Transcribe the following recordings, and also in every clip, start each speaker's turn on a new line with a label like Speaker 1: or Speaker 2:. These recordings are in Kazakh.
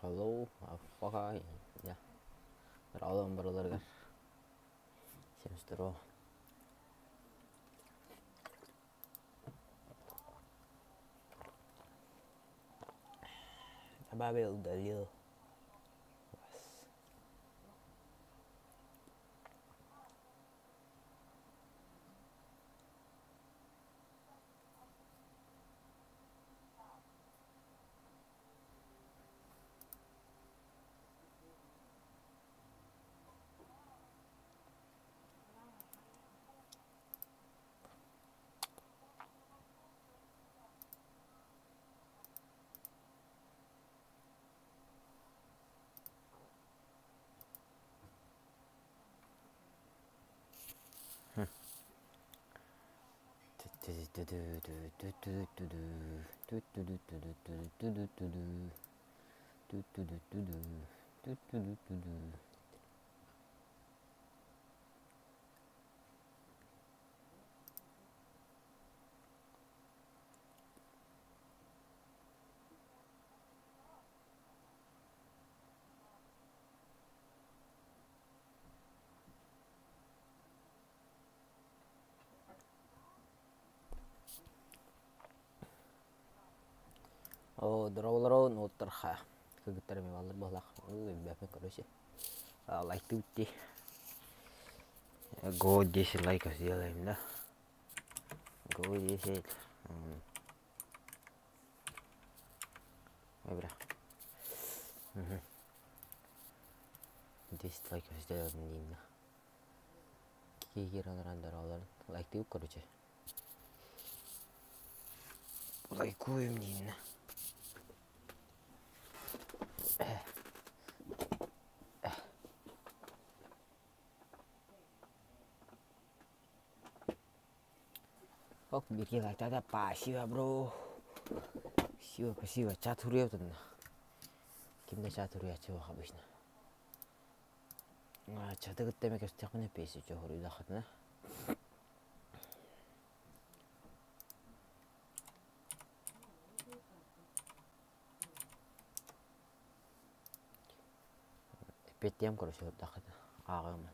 Speaker 1: hello, fuck, ja, er alle umbrellar seems to roll. Ababil dalil. Дровлароо нуутрах кэгтэр ми балар болах бэпэ короче лайк тути го 10 лайков сделаем, да, го 10 бля 10 лайков сделаем дейм, да, кейгерандар лайк тип короче лайкуем дейм, да. Ок, бирге лайтада спасибо, бро. Спасибо. Чат хуриевтон. Кимде чат хуриячы бак обычно. Чаты кытта мекес тякмын эпеси жо хурида хатна. Эпетем, короче, вот так это. Агам.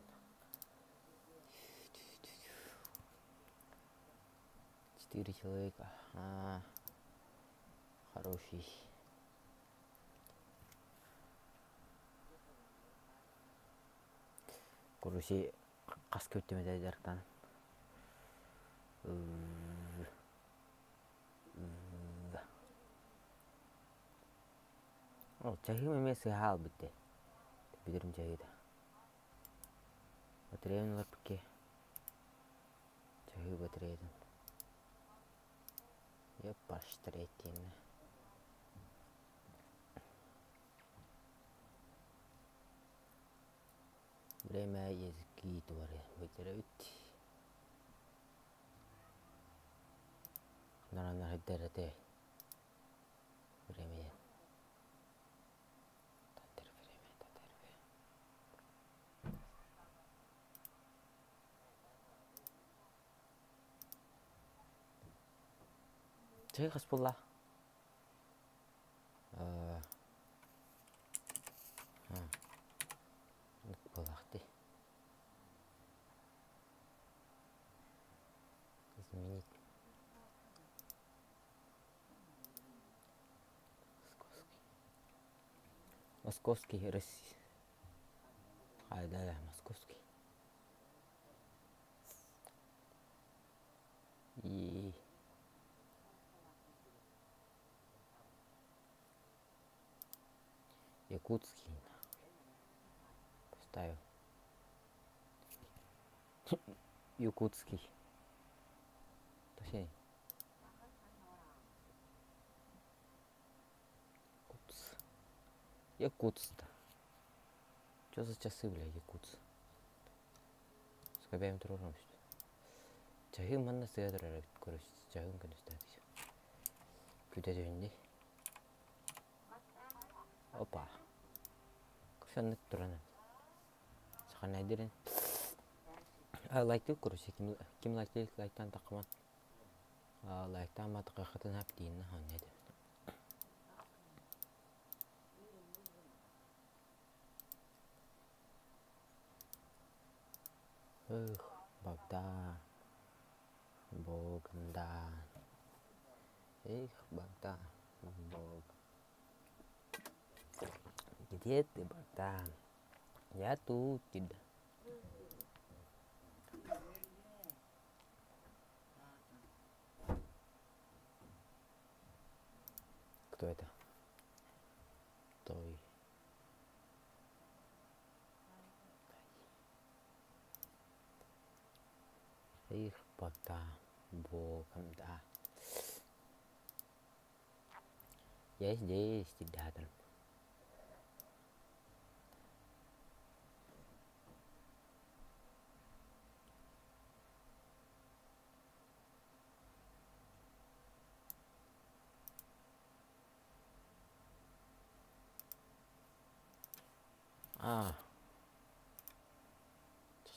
Speaker 1: 4 человека. Хороший. Короче, кас көттөмөдө жарктан. Чахим эмес хаал битте. Бидирим чахида. Батареяны алып пикке. Чахи батареядан. Поштретин. Время языки творы вытерют. Наверное, это время. Чай хаспола. Полахты. Изменить. Московский, Россия. Да, московский. И якутский. Поставил. Якутский. Точнее. Якутск. Что за часы, бля, якутск? Скобяем трудно. Чахим манна сыгадырар, короче, чахим конечно дисё. Күтөжөнди. Опа. Кушаннык турана. Саханайдырын. Лайкту, короче, ким лайктан такман. Лайктан матка хатын хап дейін, хан неді. Bagda. Bogda. Bagda. Bog. Где ты, Богдан? Я тут тебя. Кто это? Той. Богдан. Богда. Я здесь, рядом.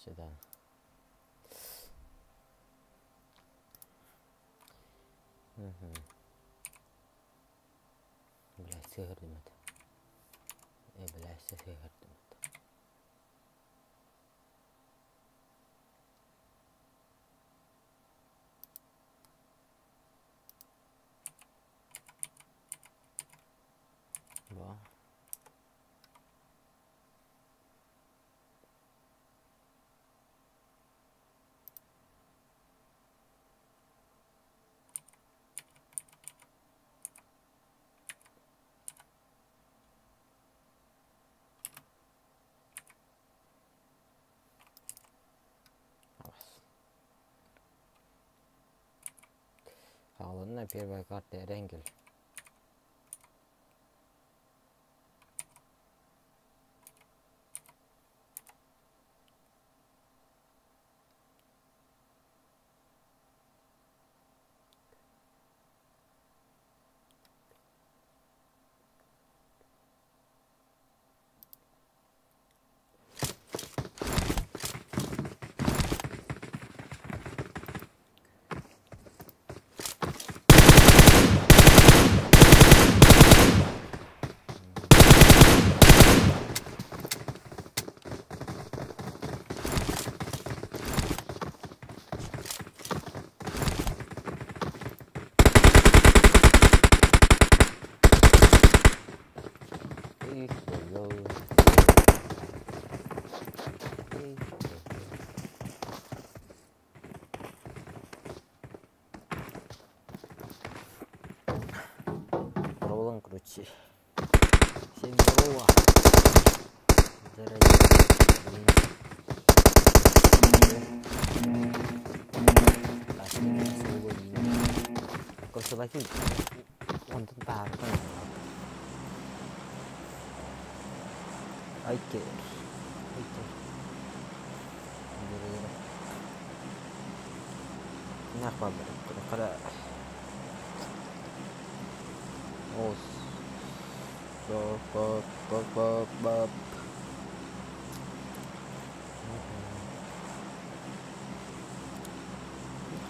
Speaker 1: Сюда. Блядь, сыгрdim это. Блядь, сыгрdim это. Во. Ладно, первая карта Эренгель. Ролан, короче. Всем здорово. Короче, лайфинг. Он тут бар. Айкер. Нахуй, когда ос. Бап.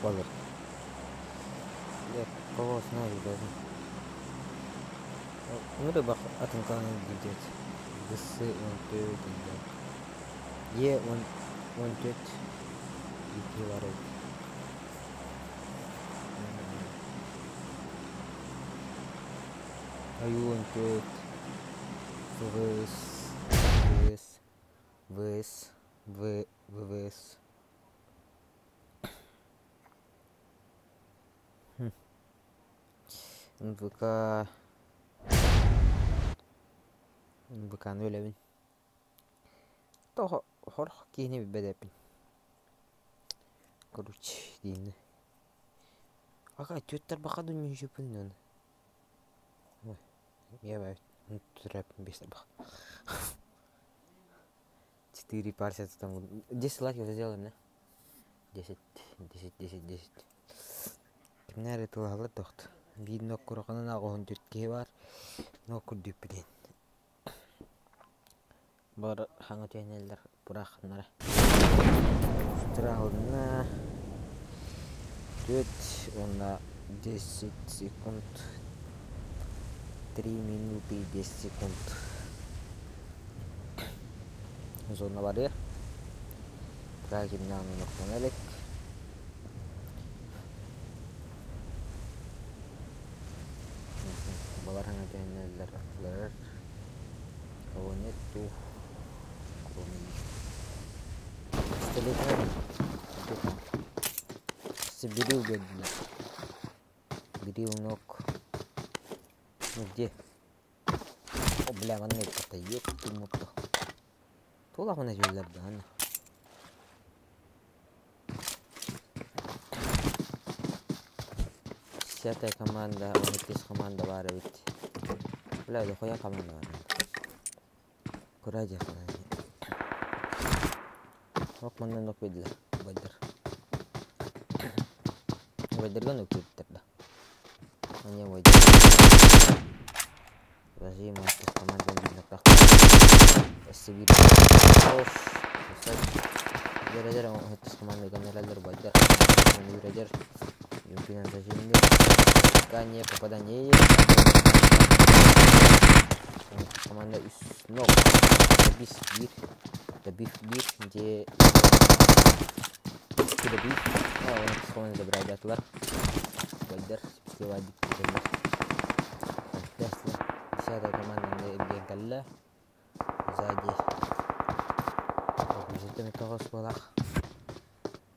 Speaker 1: Хвалер. Я кого знаю даже. Ну, рыбак атынканы гидет. Гысы он төрт инде. Е он төрт. Ити бар еді. Аю он төрт. ВС. ВК öyle то хорх кийне бедепин. Короче, дейін. Аға, төттер бақа дүнмен жөпін оны. Ой, я бәй, тұрапын бесті бақ. 4 парсия там. 10 лайков сделаем, да? 10. Кімнәрі тұлғалы тоқты. Видно, құрықының ағуын түртке бар. Ноқыр дөпіден. Бар хаңы түйенелдер бұрақынлары. Страғылына 4, ona 10 секунд. 3 минуты и 10 секунд. Зона var ya. Rakibden noktanelik. Balar hangi teneller atlar. Kawanet tuh. Kurumi. Setelah itu sebidil gedna. Бери ног. Ну где? О, бля, вон это ёпты мука. Тула вон эти ана. Десятая команда, он команда бар ведь. Бля, да хуя команда бар. Куради команда. Вот мана ног видел. Байдер ног видел, да. Они войдут. Подожди, мы с командой на кахтах. Сибирь. Ох, Дережер он с командой генералер Байдер. Он дережер. Юпинан зажимли. Канье попадание. Команда из ног. Добив бир, где добив. Он с командой забрали атлар. Байдер севадик. Десятая команда не генкалла. Сзади. Обязательно металлос балах.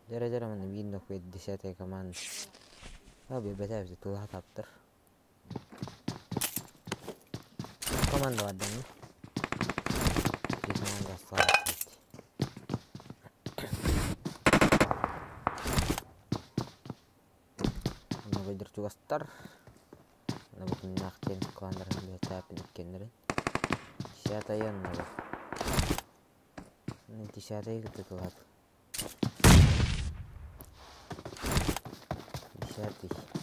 Speaker 1: Дережер он видно, что десятая команда. Бебетев за тулах таптыр. Команда var değil mi? Bir komanda sağ. Bunu bedir çugastar. Bunu bütün nakten kalanların bir tapin kendileri. Dişata yanına. Ne dişata'yı götürdüler.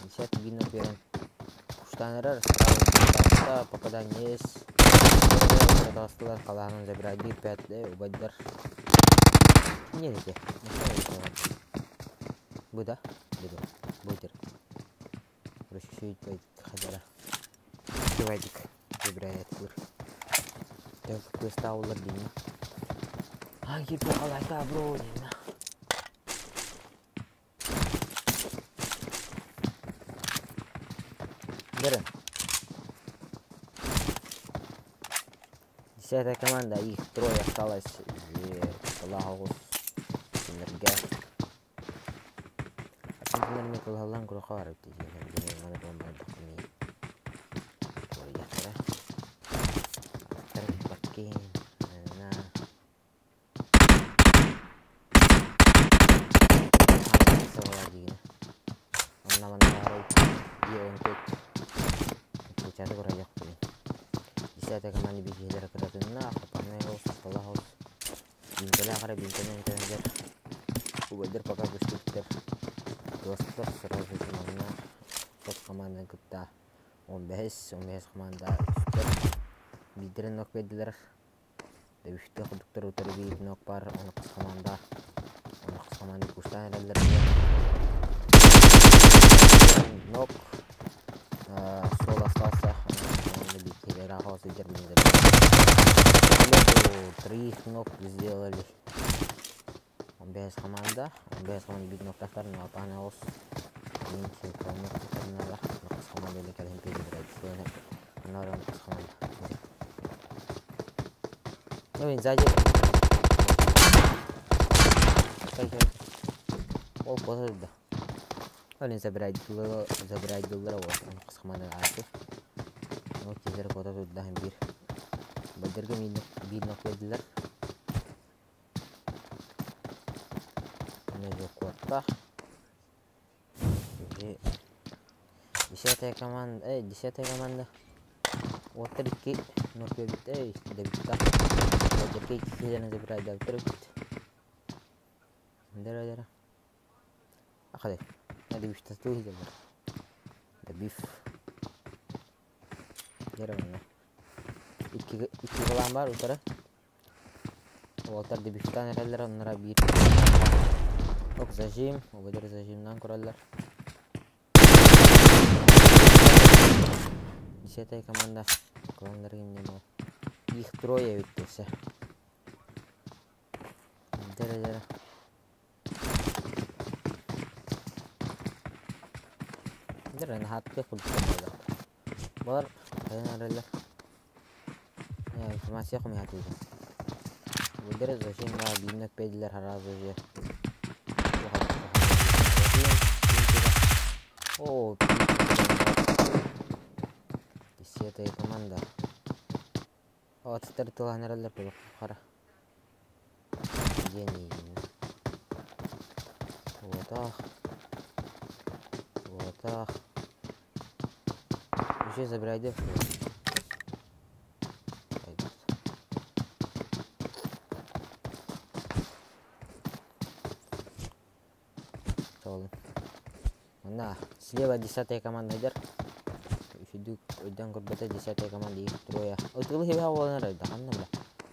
Speaker 1: Десятый видно первым. Куштанырар стал попадание с продолжал каланың забрали 5 убайдар. Не лети. Буда. Будет. Расчуть пойдет хазара. Давайте забирает тур. Так квеста улардин. А гипо халайта бродина. Берем. Десятая команда, их трое осталось. Аллаху энергия. Sebenarnya kalau halang kalau kau harus di sini mana pembantu ini. Kalau ya cara terpakai mana sama lagi ni. Mana harus dia untuk cara kerja ini. Dесятая команда бегает кратына, попадает setelah bintangnya karena bintangnya internet. Ubaidir pakai booster. Dostlar sırası zamanla top komanda kıtta 15 komanda üstler bildirin nok verdiler. Dövüşte kuduklar utarı bir nok var 19 komanda kuştan ederler. Nok sol astasa komanda bir house ederler. 3 nok сделали. 15 команда бит ноктахтар на панелс. Минки команда команда или калим перебирать. Норм команда. Ну, сзади. Ол позади. Он забирает дулар вот команда арту. Ну, кизер кота тут да бир. Бадырга бир ноктадылар. Kuatlah. Jadi dесятая команда. Вот трики, но перед добита. Вот трики сильно забирает добит. Дера. Ахали. Надо бить тут забер. Добив. Дера mana? İki kalan var utara. Walter debiftan herhalde onlara bir. Ok zajim, ubadir zajimdan kurallar. Десятая команда. Kalanlar yine var. Их трое ведь все. Дера. Derren hattı kullanmadı. Var kaynarlar. Ya informasiya koyuyor. Bu derece şey var bilmek belirler harazoje. Oh, десятая команда. Вот стартовала нерелер было хара. Гений. Вот так. Вот так. Еще забирай. Nah, слева 10-я команда идет. Еще уйдем куда-то 10-я команда их трое. Вот вы его волнует, да, он нам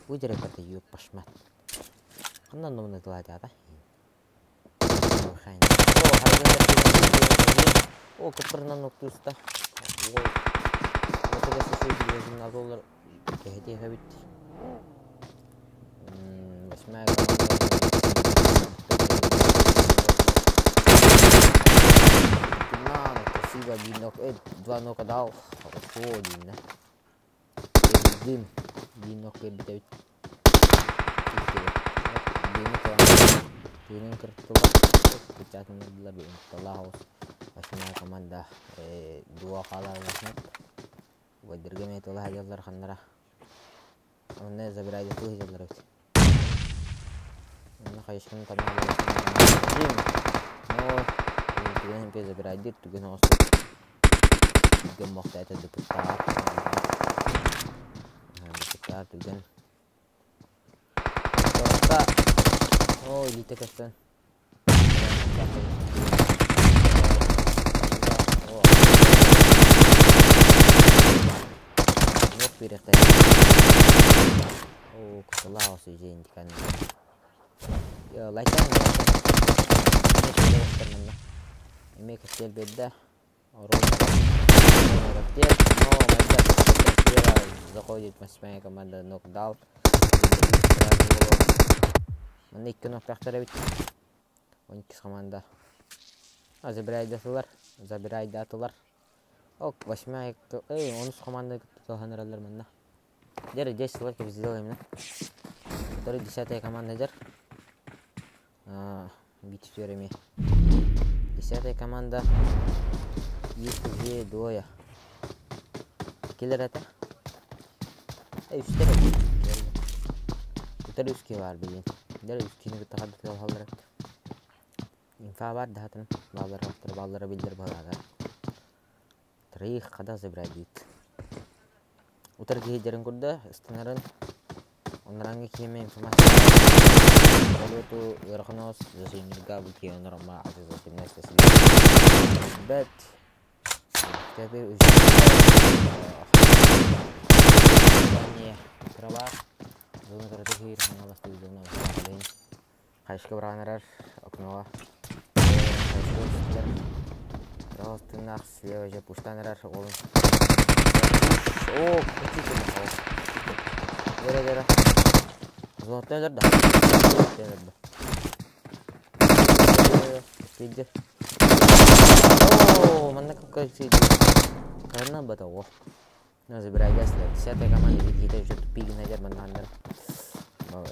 Speaker 1: выдерет это ее пошмат. Он нам нужно делать, да? О, который на ногу ста. Вот это все $1 на доллар. Где это ведь? 8-я команда. Один нок, 2 нока дал. Хорошо, один, да. Дым. Один нок перебитает. Дым картола. Печатный набор инсталлаус. 8-я команда. 2 калар лахнет. Выдергивает الله هجلر خنرة. والناس زبرايد توه هجلر. أنا خايش كن طبعا. دم. نور. تجيهم في زبرايد تجيهم أصلا. تجيهم مقطعات الدكتور. الدكتور تجيهم. Oh, ini tekan. Oh. Yok bir ekte. Oh, kesalah oksigen kan. Ya, laitan. Ini kecil beda. Orang. Kecil. Oh, beda. Kira заходит 8-я команда нокдаун. Mana 2 nokta aktarabilir. 12 команда. Забирайды атылар. Ок, 8-я, 13 команда калганыралар мында. Дер 10 лайк biz сделаем, да? Который 10-я команда дер. Битв время. 10-я команда. Есть уже двое. Келер это? Üstte. Üstte üskü var bilin. Der üskünü takaddık hallara. İnfa var da hatın. Ballara bildir bağlar. Tarih kadar zebradit. Utar gejerin kurda istenaran onlaranga kime informasi. Kalau tu yarkhanos zasin gab ki onlara ma aziz zasin nesli. Bet. Tabi Трава. Зона картохир, она стоит зона. Хайшка бранерер, окно. Просто нах слева же пуштанерер, он. О, крутите. Дера. Золотая да. Спиди. О, mana как сидит. Karena batawo. Nah, забирай газ, 10-я команда kita уже тупик наверх бандер.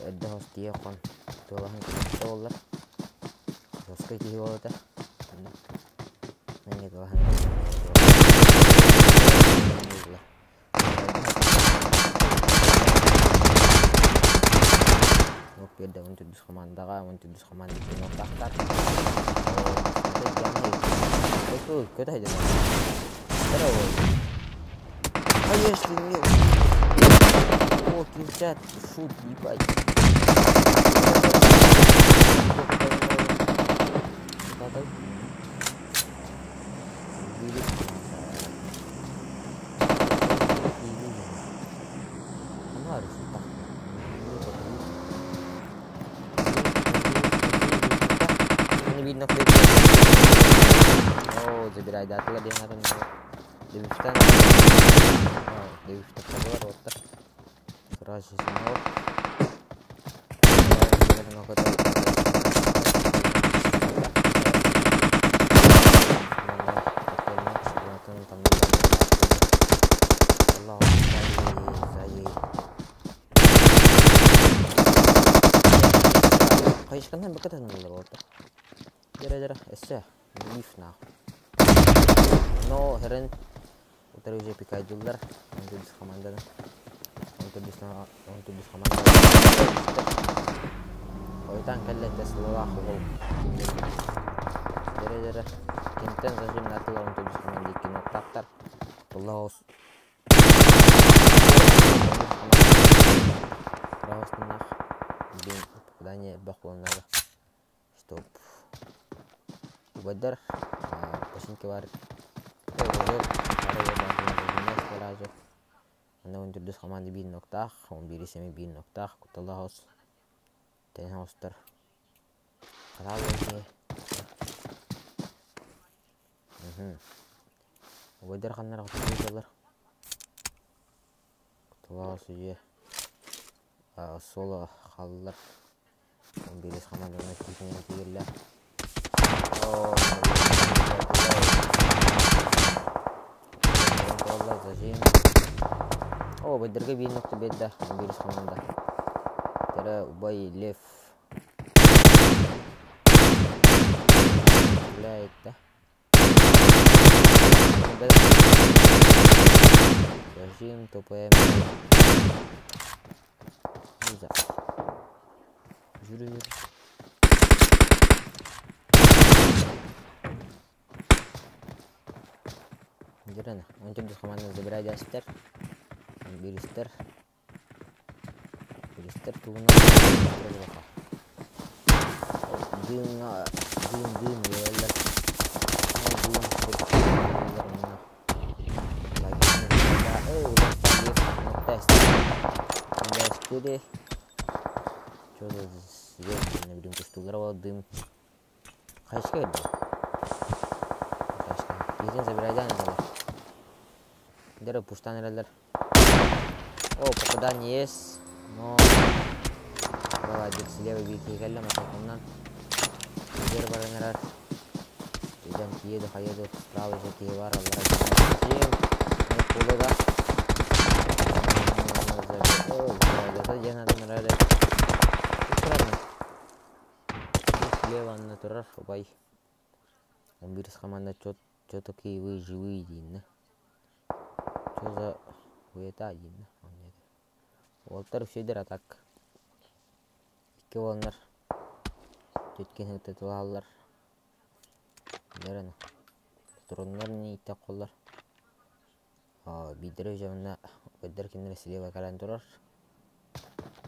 Speaker 1: Это хостия кон. Толахан толлар. Доска ки его это. Не толахан. Ну, беда untuk dus командаға, untuk dus команда кино тақтар. Itu куда идет? Здорово. А если нет? О, килчат, шут, ебать. Не видно, кто это. О, забирай, да, туда где надо. Девушка. Девушка поворота. Сразу снова. кытын булар болду. Жара эссе бифна. Но херен утары уже пикайдылар. Онту дис командадан. Онту дис команда. Ойтан келле теслова хол. Жара кенттен зажим натыл онту дис команда икки ноктактар. Аллахус. Правостынах. Бин попадание бахлонага. Стоп. Угаддар. Пашинки бар. Anda untuk dus komandi bin noktah, biri semi bin noktah, kutala house, ten hoster. Kalau ini, wajar kan nak kutala jalan, kutala house je, solo kalah, biri komandi masih punya tiga. Oh, Allah zajim. Oh, bener bin nokta beda, ambil komanda. Tera ubay left. Light dah. Zajim topaya. Bisa. Juru. Jarana, untuk dus komanda berada ster. Bilister tuh na din ya lah tes deh coba lihat ini belum testular wadim kayak sekali kita seberapa nih dari pustan adalah oh попадание есть но давайте слева беги калла маконнан жер баранар идан киеду хайеду справа же кие бар алар жем полуда за жанадан рада слева на турар бай он бирис команда чото ки вы живые дин что за это один Волтер Федер атак. Икки болнар. Жеткен өтө алалар. Нерен. Туруннар не итте коллар. Бидре жамна өдөр кинер слева калан турар.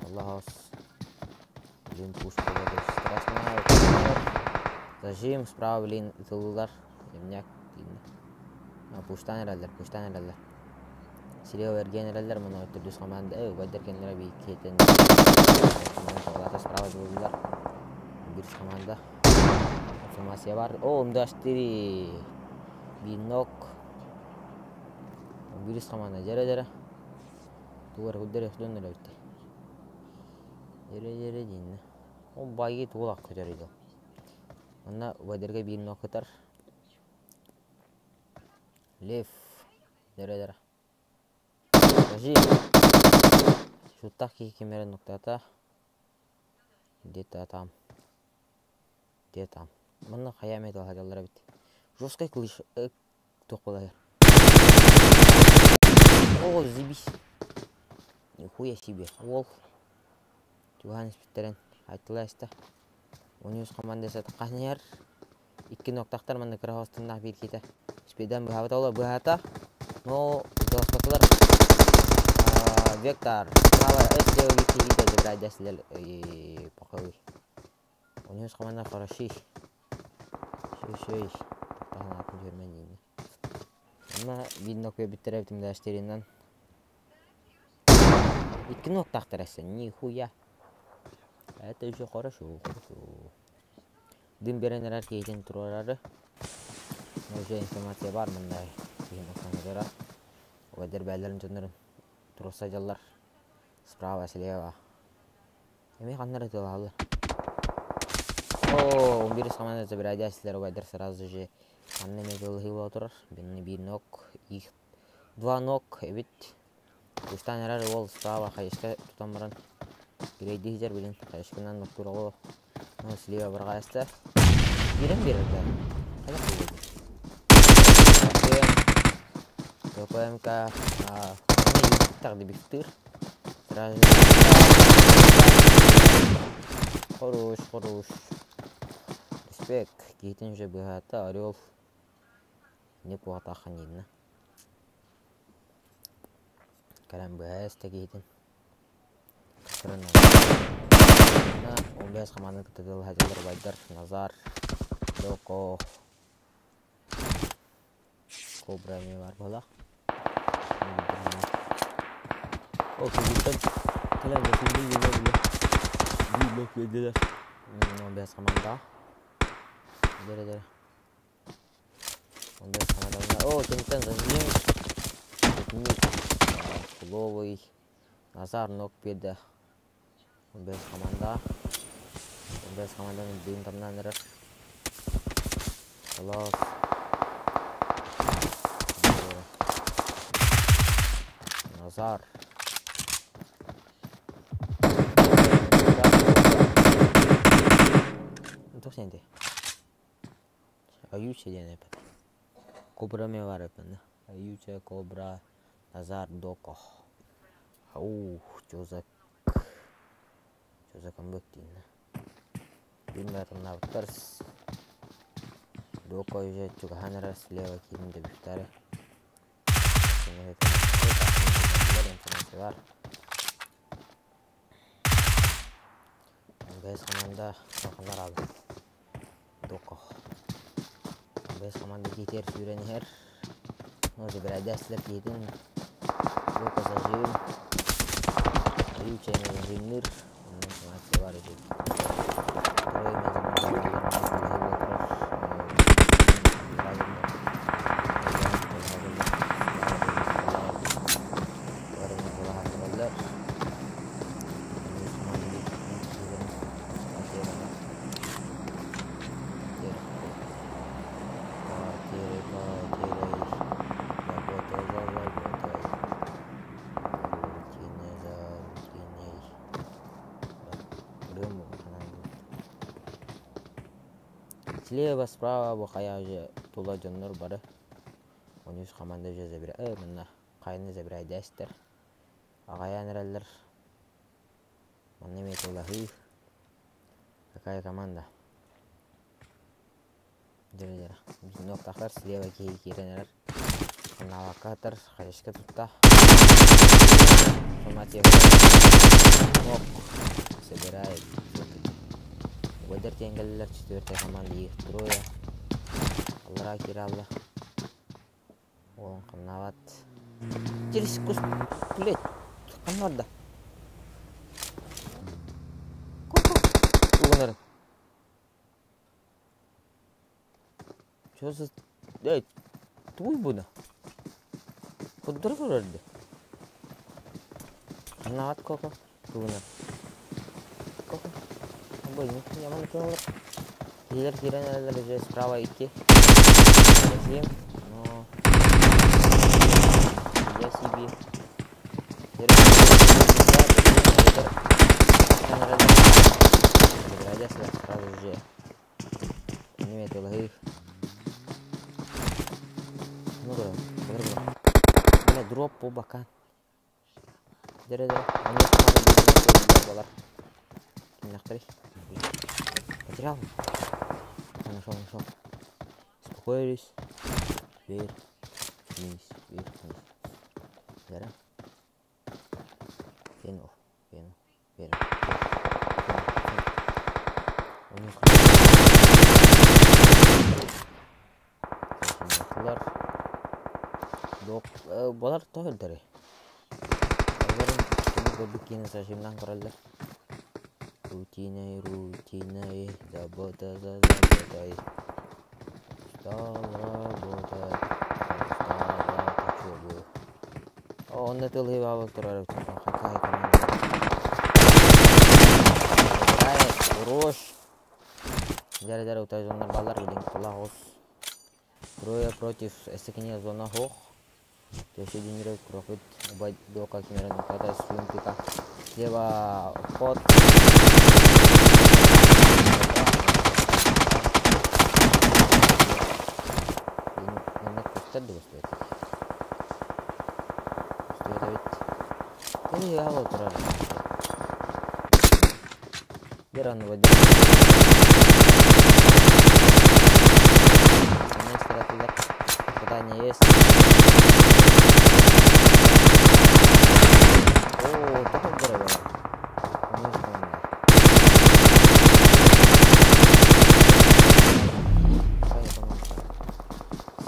Speaker 1: Аллахус. Блин пушка это страшно. Зажим справа блин тылдар. Эмняк дин. Пуштан Слева генералдар мына өтүрдүс команда угаддар кенера бийкетен талата справа болдулар бир команда информация бар мдаштири бинок бир команда жара туар уддер өтүнөр өттү жара дин он байги туулак көтөрүдү мына угаддарга бинок кытар лев жара Скажи, шутах кемера ноктата где-то там. Мына хаямет алар бит. Жесткий клыш токолай. О, зибис. Нихуя себе. Ол. Туган спиттерен айтыласта. Униус командасы таканер. Икки ноктактар мына крахостунда бир кете. Спидан бахата. Но достатлар Вектор, право, если вы видите, забирать след и покой. У него команда хороший. Шей. Тахна кудермени. Ама видно, как битерев тем даштеринан. И кино тахтереса, нихуя. Это еще хорошо. Дым беренер кейтен турары. Уже информация бар мындай. Кино камера. Угаддар бәлләрен жоннорун. Туруса жаллар. Справа, слева. Эми кандай айтылалы. О, 11 команда забирать силер угаддар сразу же. Анне медал хило турар. Бир нок, их 2 нок, эбит. Устанарар ол справа кайышка тутамыран. Грейди хижер билин. Кайышканан нок туралы. Ну, слева барғайысты. Берем берді. Қайда қойды? ТПМК. Тағы бектір. Хорош. Респект. Кейтін же бұғаты орел. Не бұғаты ақын едіні. Кәрім бұғайысты кейтін. Кісірін 15 команды кітеділ хәділер байдар. Назар. Доко. Кобра не бар болақ. О, кейтін. Кәлем өсілді елі. Büyük verdiler. 15 komanda. Dere. 15 komanda. О, кенттен зажим. Куловый. Назар ног берді. 15 команда. 15 команданың дейін тамнан әрі. Халас. Назар. Сенде. Аютче дене пет. Кобра ме бар епен. Аютче, Кобра, Назар, Доко. Жозак. Жозакын бөктейін. Білмәрін навықтарс. Доко уже чугаханера слева кейінде бүктәрі. Бар. Бәз команда сақындар алды. Доко. Бәз команда кетер сүйрен әр. Өзі бір әдәсілер кетін. Доко зажим. Ючайны зажимныр. Оның сымасы бар ежек. Трой слева, справа бұқая же тула жонлар бары. 13 команда же забира. Мына қайны забира дәстер. Ағаян әрәлдер. Мына мет олахи. Какая команда? Дәрелер. Біздің оқтақлар слева кейрен әрәр. Навакатор, қайышқа тұтта. Форматия бар. Собирает. Уэдер тенгеллер 4-я команда их трое. Аллара киралла. Он қанават. Терес көз пулет. Қанварда. Уғынырын. Чөзі... Эй, туй бұны. Құддыр көрерді. Қанават көкі. Туғыныр. Көкі. Блин, я могу сделать. Лидер Кирана уже справа идти. Затем, но я себе. Сразу же. Не имеет логи. Ну да, бля, дроп по бокам. Дерede. Они надо нахрен. Потерял. Нашел. Успокоились. Вверх, вниз. Вверх. Вверх. Балар тойлдары. Bikin sashimdan ko'radi. Rutinay, zaboda. Он это левого второго. Какая команда? Хорош. Жара утайзондар балар билин кулагыз. Трое против эстекине зона хох. Төшединрек профит убай дока кемерен ката свинтика. Слева ход. gösterdi gösterdi. Gösterdi bitti. Beni hava oturar. Bir anda böyle. Next tarafıyla. Задание есть. О, такой здоровый.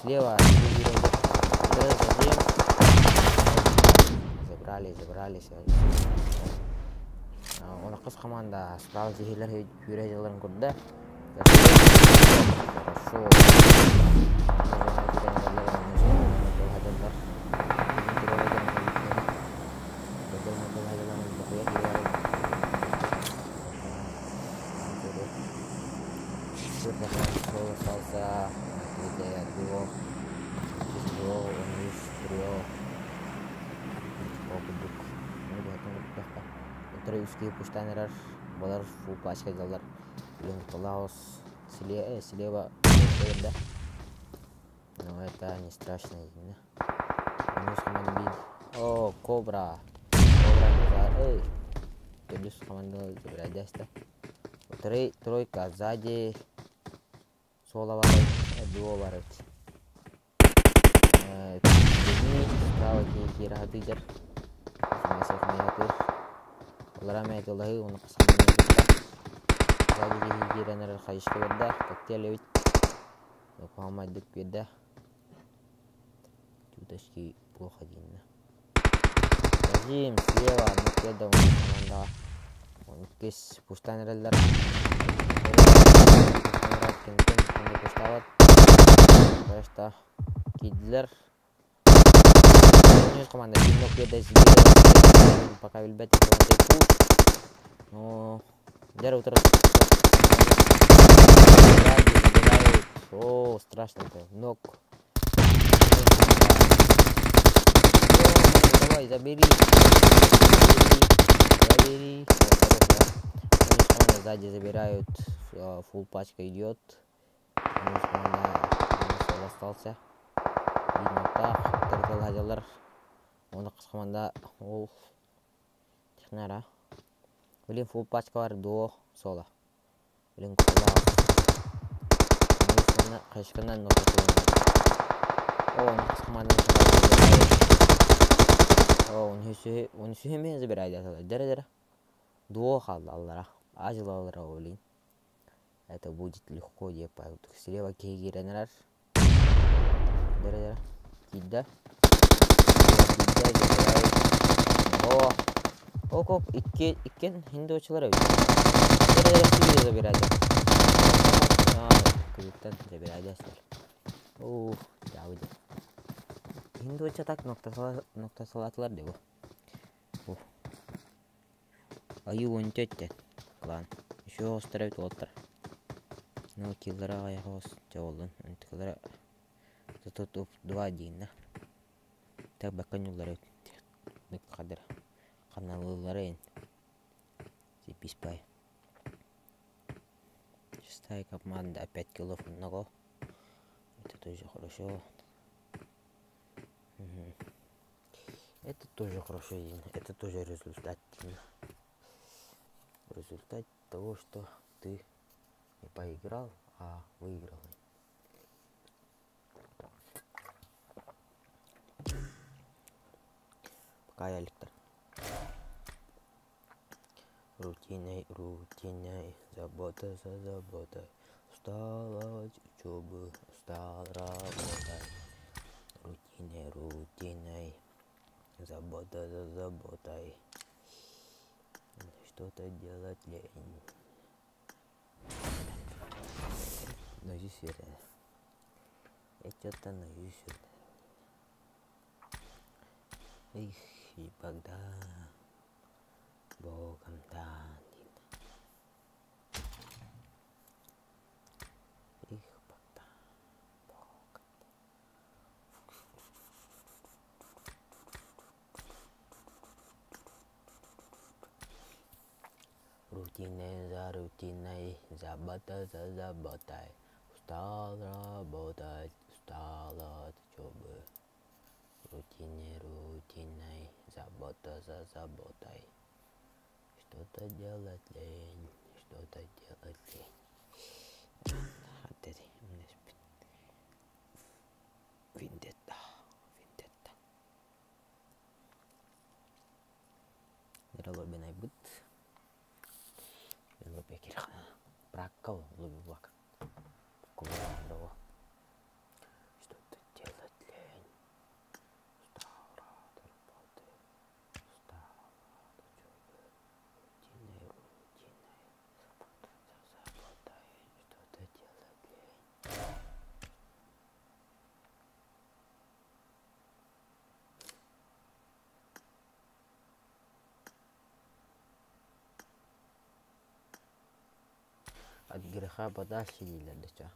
Speaker 1: Слева забрали сегодня. Он кыз команда справа жерлер юрежелерин көрдү. Хорошо. Salsa, duo, trio, okuduk. Ini buatan kita. Terus kita pustanerar, balar full patch kajalar. Belum Палаус слева да. Но это не страшно, да. Минус команда бит. О, Кобра. Эй. Плюс команда забирает, да. Тройка сзади. Соло варит, дуо варит. Справа кира хатыжар. Масах меятыр. Олара меятыллахы, оны қысқанын өтіпті. Сзади киренер қайышқы берді. Коктейлі өт. Палмайдық берді. Чудочки плохо дейін. Режим слева, нөкеді оны командаға. Он кес пуштайнерлер. Просто кидлер. Ini команда Бинок беда сидит. Пока вильбет но деру терus. О, страшно это. Нок. Давай, забери. Команда сзади забирают. Фулл пачка идет. Остался. Видно так. Теркел хажалар. Оны қыз команда ол технара. Блин, фулл пачка бар дуо сола. Блин, Палаус. Оны қашқаннан нотатуын. О, оны қыз команда. О, оны сүйемен забирайды. Дәрі. Дуо қалды аллара. Ажыл аллара блин. Это будет легко, я пойду. Слева кегиренер. Дәрі. Кидда. О, коп, иккен хинди очылар өй. Дәрі забирайды. Күйіктен забирайды. О, жауыды. Хинди оча так нокта салатылар деп. Аю 14 клан. Еще остарайт отыр. Но киллера аяғыз жауылдың. Үнтікілері тұтып 2 дейін, да. Так бәккен юллары өтті. Қадыр. Каналылары ең. Зиписпай. Шестая команда. 5 киллов много. Это тоже хорошо. Это тоже хорошо. Это тоже результат. Результат того, что ты не поиграл, а выиграл. Пока я лектор. Рутиной, забота за заботой. Устал от учебы, устал работать. Рутиной, забота за заботой. Что-то делать лень. Ножи сюда. Я что-то ножи сюда. Их, и когда Богом дан. Их когда Богом. Рутиной за рутиной, забота за заботой. Устал работать, устал от учебы. рутиной, забота за заботой. Что-то делать лень, что-то делать лень. Hati-hati, Vendetta. Jadi lebih naik lu pikir prakau lebih belakang kemudian bawah что-то делать лень стало работы стало рутиной заботой что-то делать лень. От греха подальше или для чего?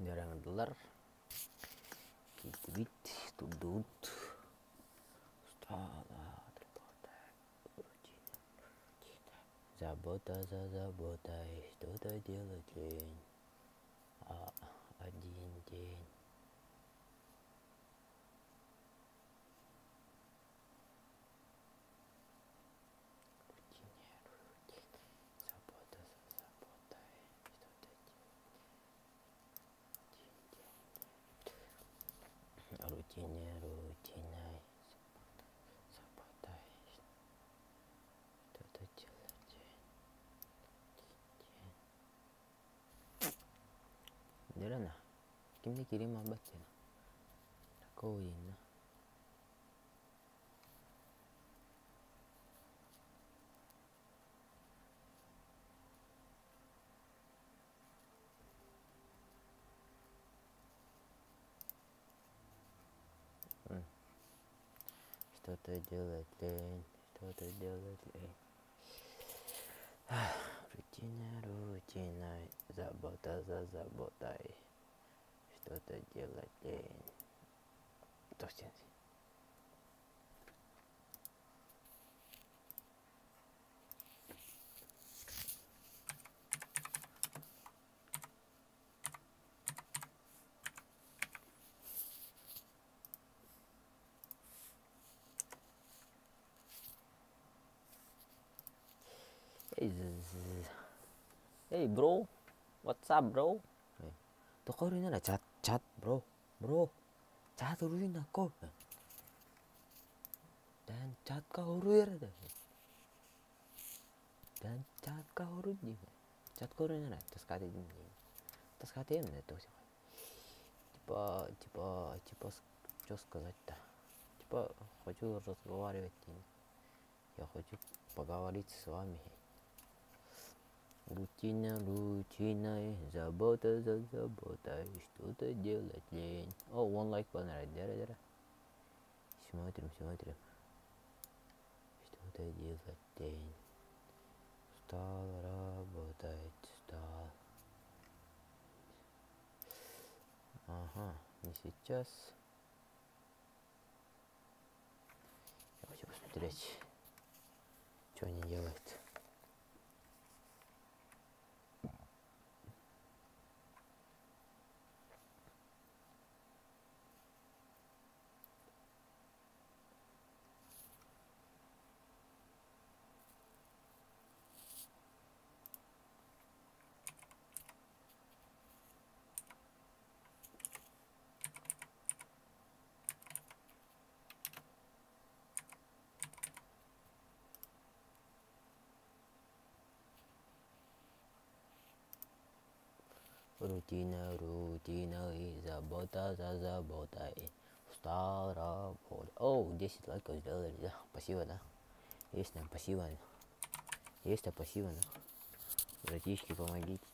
Speaker 1: Jarang dolar duit tudut stala забота за заботой что-то делать лень один день забота за заботой что-то рутиной заботой что-то делать Dera na kimde kirim abad na kau na что-то делать лень рутиной забота за заботой что-то делать лень точно Hey bro, what's up bro? Tukorin na chat bro, chat urusin ako. Dan chat ka urur ada. Dan chat ka urur di. Chat korin na tas kate di. Tas kate na to. Типа, что сказать-то? Типа, хочу разговаривать. Я хочу поговорить с вами. Рутиной, забота за заботой, что-то делать лень. О, one like button right there. Смотрим. Что-то делать лень. Стал работать, стал. Ага, не сейчас. Я хочу посмотреть, что они делают. рутина и забота за заботой. Устал работать. О, 10 лайков сделали, да? Спасибо, да? Есть нам спасибо. Есть спасибо, да? Братишки, помогите.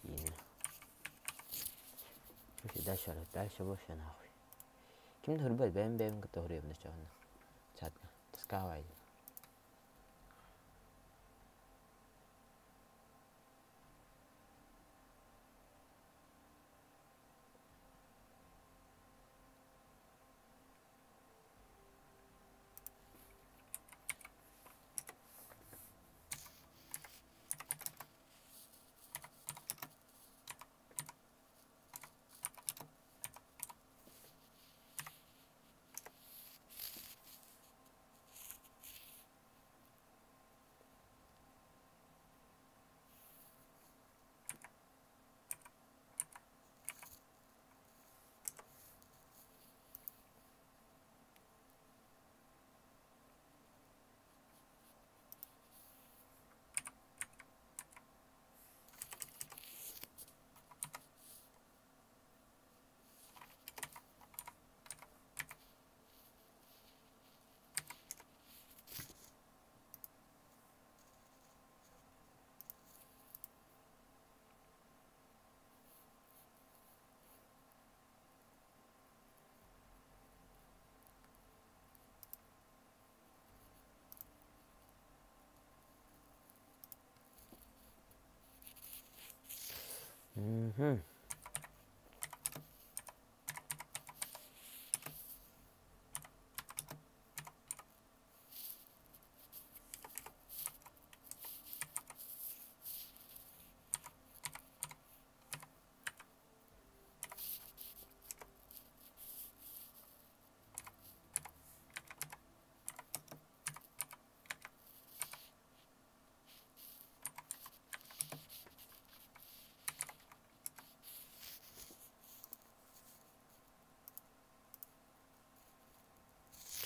Speaker 1: Дальше больше нахуй. Kimde hırbet benim kıta hırıyor bunu çoğunla. Çatma. Tıskavaydı.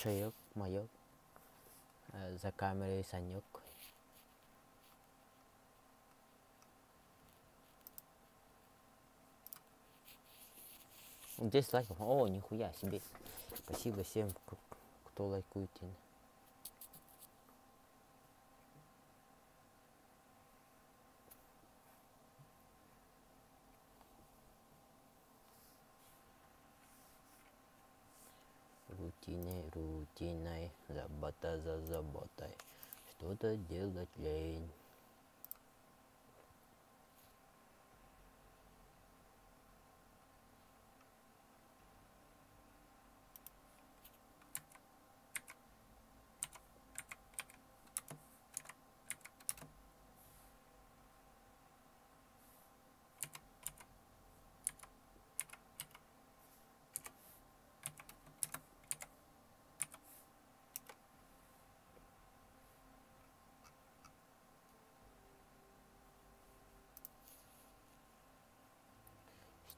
Speaker 1: Çayok, mayok. За камерой Санек. Здесь лайков. О, нихуя себе. Спасибо всем, кто лайкует. Рутиной, забота за заботой. Что-то делать лень.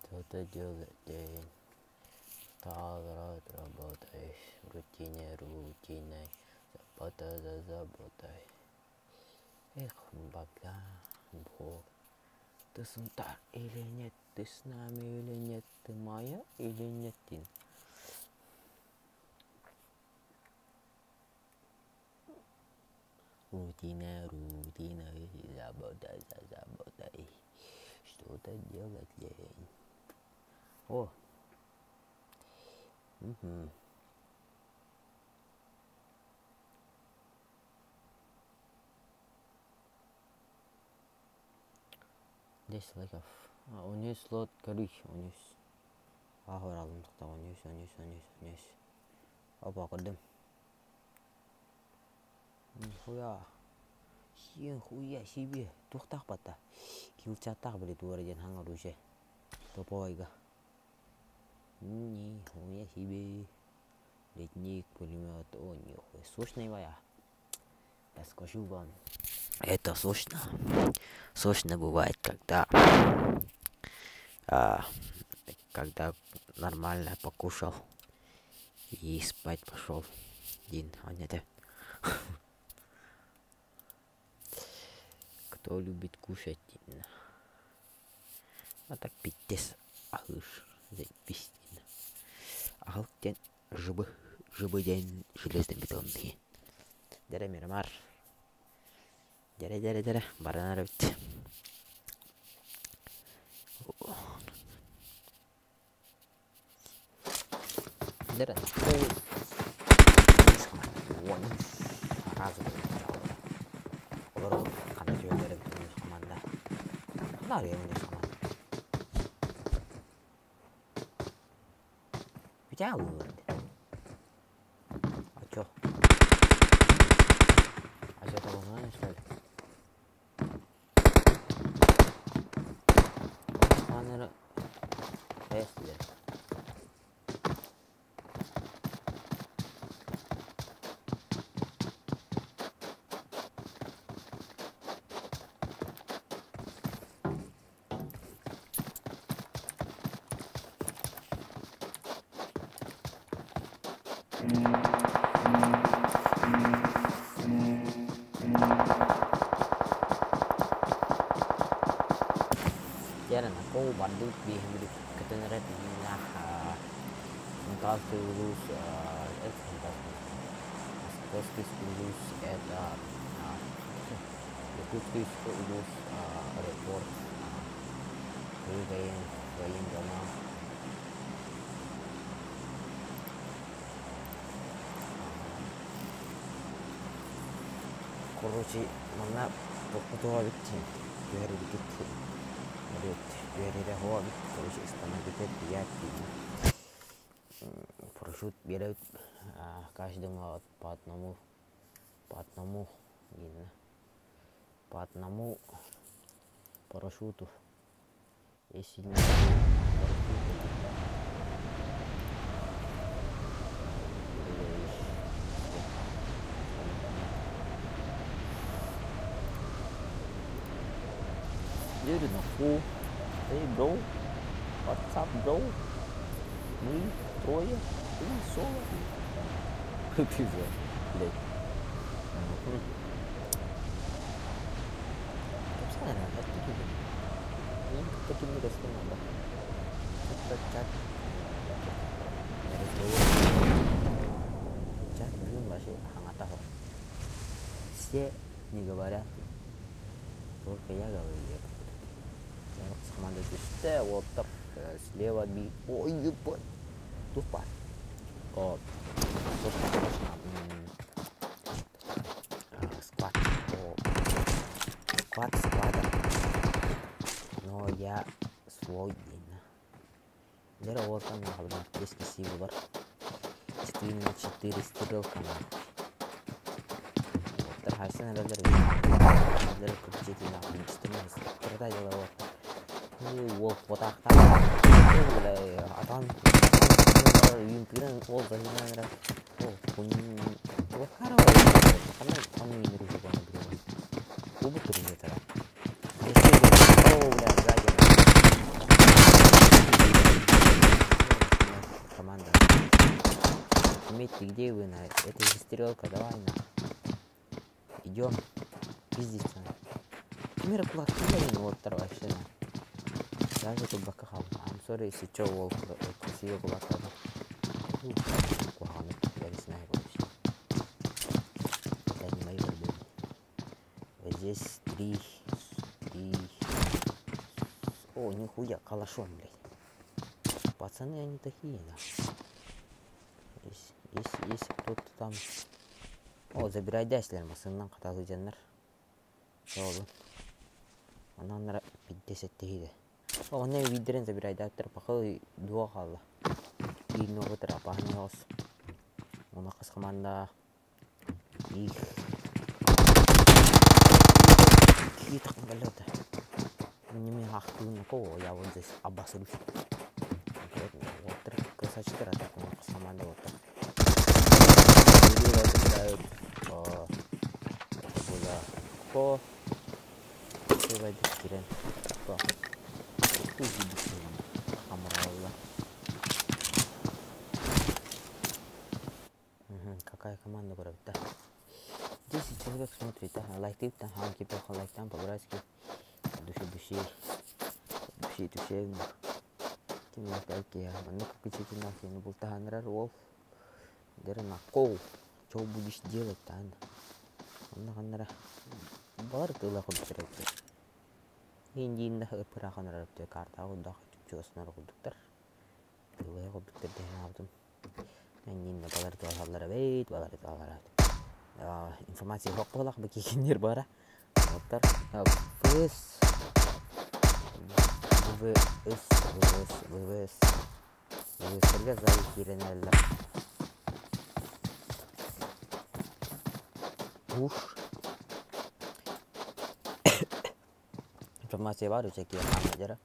Speaker 1: Что-то делать лень. Стал работаешь в рутиной, забота за заботой. Эх, бога, Бог, ты сунтар или нет, ты с нами или нет, ты моя или нет, ты. Рутина, забота за заботой. Что-то делать лень. О! Угу. 10 лайков. Өнес лот көрейік. Өнес. Ағыр алдымдықта өнес. Опа, қырдым. Нихуя себе. Тоқтақ бата. Килчаттақ білет уараден хаңар уже. Топовайға. Нихуя себе. Летник, пулемет. О, нихуя. Сочный вая. Я скажу вам. Это сочно. Сочно бывает, когда нормально покушал и спать пошел. Кто любит кушать? А так питтес. Ахыш, заебись. Ахылтен жыбы ден желездің бетонды. Дәрі мирамар. Дәрі. Баранар бітті. Дәрі. Разу. Олар қана жөндері бітіміз команда. Қана өйеміз команда. Бітя өңірді. Ачо. Ачо табылған үштәді. Қаныры қайыстылер. Jarang aku Bandung di ketenaran minah mental tulus kostis tulus kostis tulus report gayin drama короче mana betul betul dari dikit Biarida hobi terus istana kita diati parachut biar kasih dengan pat namu gini pat namu parachut isinya jadi aku hey bro, what's up bro? Me, Troia, Solo. Pizza, like. Sana na, hati kita. Ini kita kini dah setengah dah. Kita chat. Dari Troia. Chat belum masih hangat tahu. Saya ni gambar. Tuh kayak gawe dia. Команда чистая, вот так, слева би, ой, ебать, тупо. Вот, склада, но я свой день. Дера вот там, нахуй, если силы бар, 4 стрелка, вот, тархайся, наверное, крутить, нахуй, 14, когда дела вот. Wolf botakta itu mulai atau pimpinan wolf bagaimana pun karena kami ini rusak banget kubur terus ya udah belajar команда метик где вы на это стрелка давай на идем пиздиться мир плохой вот второй вообще даже тут бакахал. I'm sorry, если чё волк красиво была тогда. Погано, я не знаю вообще. Это не мои проблемы. Здесь 3. О, нихуя, калашом, блядь. Пацаны, они такие, да. Если кто-то там... О, забирай дәслер, масыннан қаталы жандар. Жолы. Анан 50 тегиде. Oh, ini widerin забирай дәптер пақы дуа қалды. Үйін оғытыр апағын еғыз. Оны қыз команда. Их. Кей тақын қалады. Немен ақылын қоғы, я вот здесь аббасылы. Отыр, красавчиктер атақ, оны қыз команда отыр. Үйдер забирают. Ко. Сөйбайды керен. Ко. Какая команда брат? 10 человек смотрит, лайки там, ханки лайк там по-братски, души, Oke, mana kecil ini bultahan wolf dari nako coba budis jelek tan mana kan nara baru tuh lah komputer itu injin dah perakan nara Jakarta udah cucus nara komputer tuh ya komputer deh tuh injin dah balar tuh hal lebih balar itu hal informasi hoax lah bikin bara komputer habis بس kerja saya kiranya lah informasi baru saya kira aja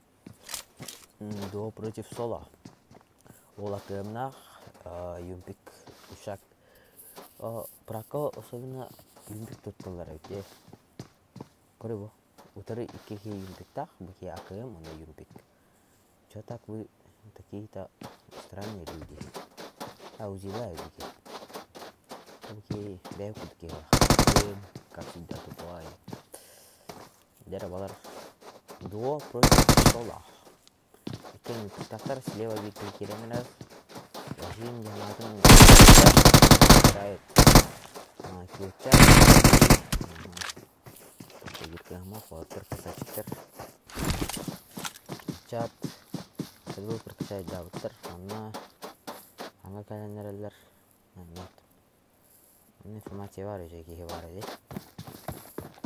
Speaker 1: dua proyek solar olah kemna yumpik usak prako osogna yumpik tuttular ite korebo utari ikki yumpik tak baki akem ona yumpik chotak bu kita странные люди аузилай бики бекут кела как всегда тупая дера балар дуо против сола иккен тактар слева бики керемена режим жанатын играет килчат гиркама фотор касачтер чат Kedua percaya dauter karena angka kalian nereler nanti ini informasi baru sih kiki baru deh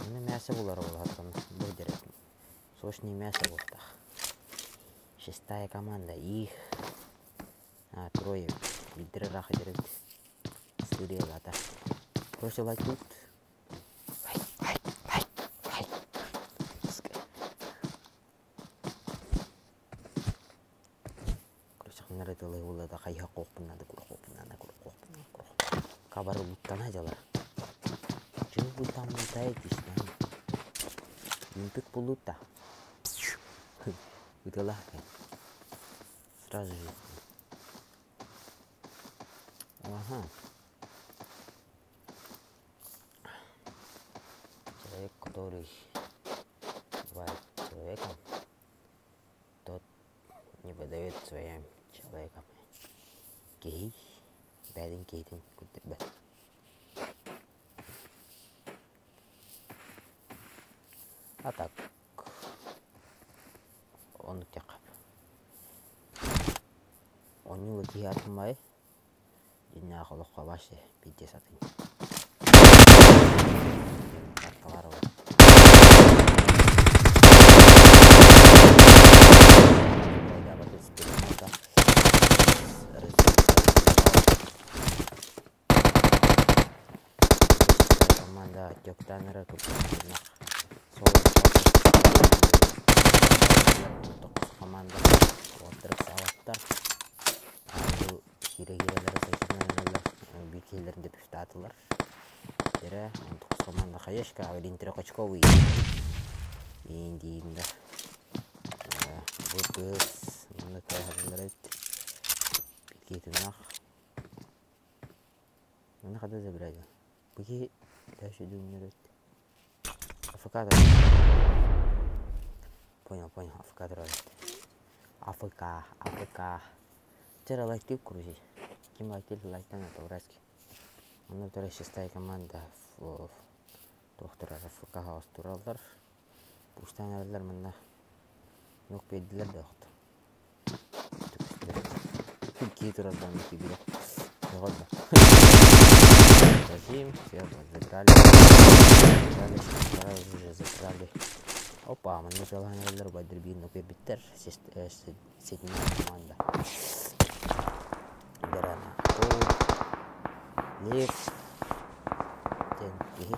Speaker 1: ini мясо bular kan burger сочный мясо вот так шестая команда их трое лидеры раходеры студия лата прошлый лайкут itu level ada kayak kopen ada kabar bukan aja lah cuma bukan saya kisah untuk puluta itulah kan сразу же человек который бывает человеком тот не выдает своим человеком гей бәлін кейден көтербі а так оны тек оны өте атымай жіне ақылыққа башы бейте сатын арқалары бар Jogtanera kebetulan untuk komando water pesawat lalu kira-kira dari saya bikin dari statuler kira untuk komando kayak sekali di intro kockowi ini dah bagus menurut saya harus begitu mana kata saya berada begitu дальше думаю АФК понял АФК вчера лайктив кружить кем лайктив лайктан это уральский она вторая шестая команда в доктора АФК туралдар пуштанерлер мына нок бедилер доқт кетураздан кибиле Ладно. Зим, все забрали. Сразу же забрали. Опа, мы не желаем разрубать дербину Пепитер, седьмая команда. Берана. Лев. Тенки.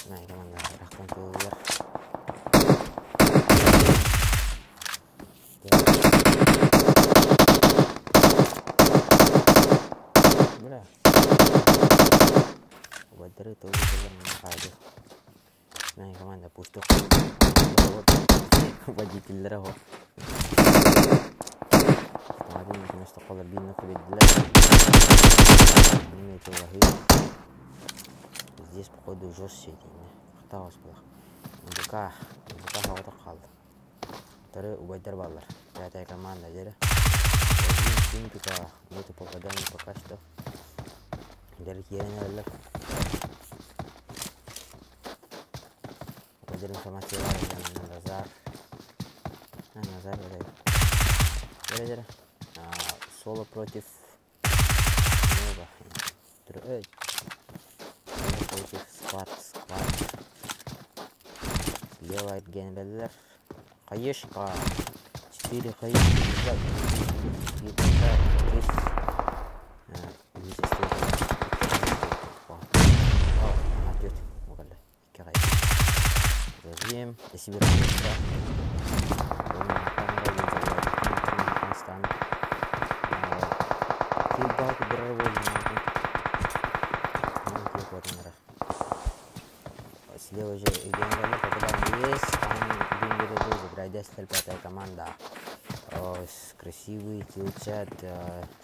Speaker 1: Nah, команда арахтан keluar. Baterai tuh jalan aja. Nah, команда пусток. Вот. Водитель рахо. Один вместо половины победителя. Ini coba здесь походу жестче. Осталось плохо. Бука, вот так. Второй убайдар баллар. Пятая команда дері. Симпика. Нету попаданий пока что. Дері керенерлер. Убайдар информация бар. Назар. Назар дері. Дері. Соло против Нова. Против склад. Слева генбеллер. Хаешка. 4 хаешка. Режим. Если вы слева же генерально попадание есть, там генерально забирает пятая команда. Красивый тилчат,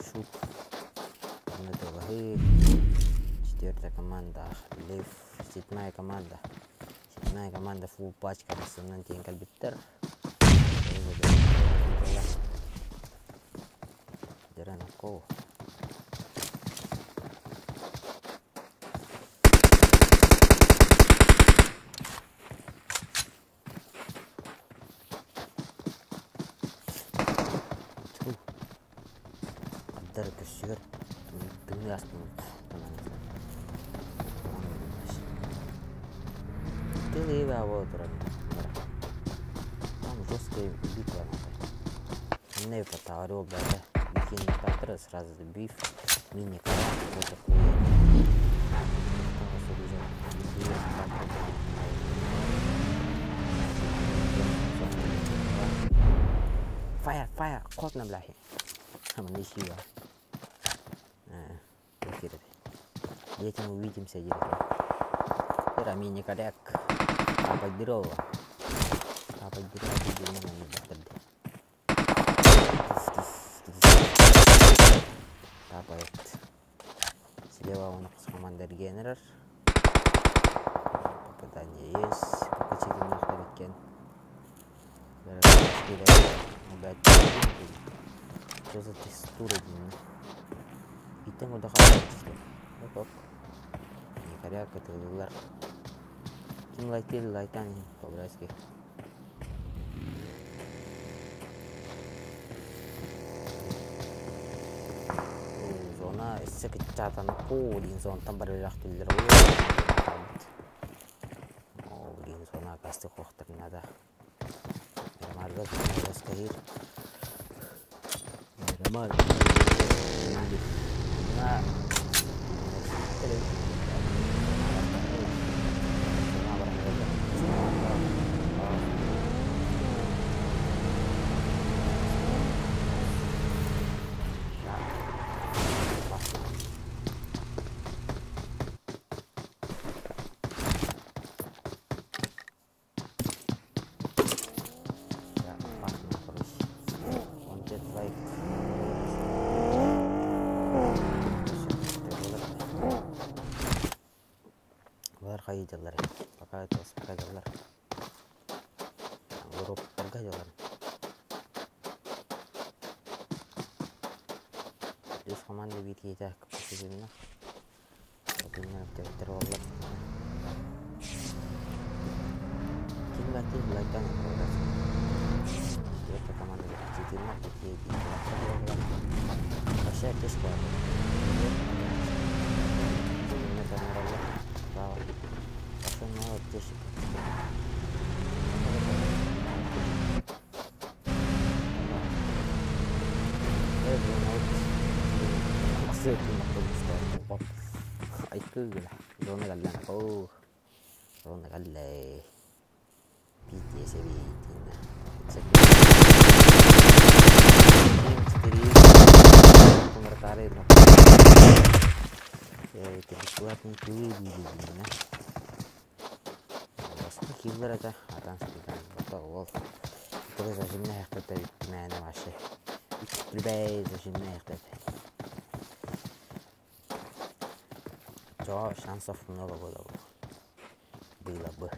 Speaker 1: шут. Четвертая команда, лев, седьмая команда фул пачка, основной тень кальбиттер. Деранко. Dari kesiyor, dünya aslında. Ты левая вот там жесткий битва надо. Не потаварил, да, бикини патры сразу биф, мини вот такой. Fire, кот на бляхе. Не сила. Этим увидимся, директор. Мини коряк. Apa diro apa itu слева у нас команда генерал попадание есть капачили нахрен что за текстура и там уdah вот не коряк это лар лайтан по-братски. Зона секретatan din zona tambarelak tilro. Din zona kasti kohtar nada. Marga zona skahir. Ramal. Na jalan pakai terus pakai jalan grup pakai jalan di komando BT dah keputusannya tapi nanti terlalu kita belajar proses kita komando BT mah BT saya tes kok ini kamera bawah no just itu lah zona galan zona galle PTSD tina pengertare ya itu buat itu ini كبيرة ده هتنسى بطول كده زجمنا يختفي معنا مع الشيء الباقي زجمنا يختفي جوا شانس في نور ولا بيلا به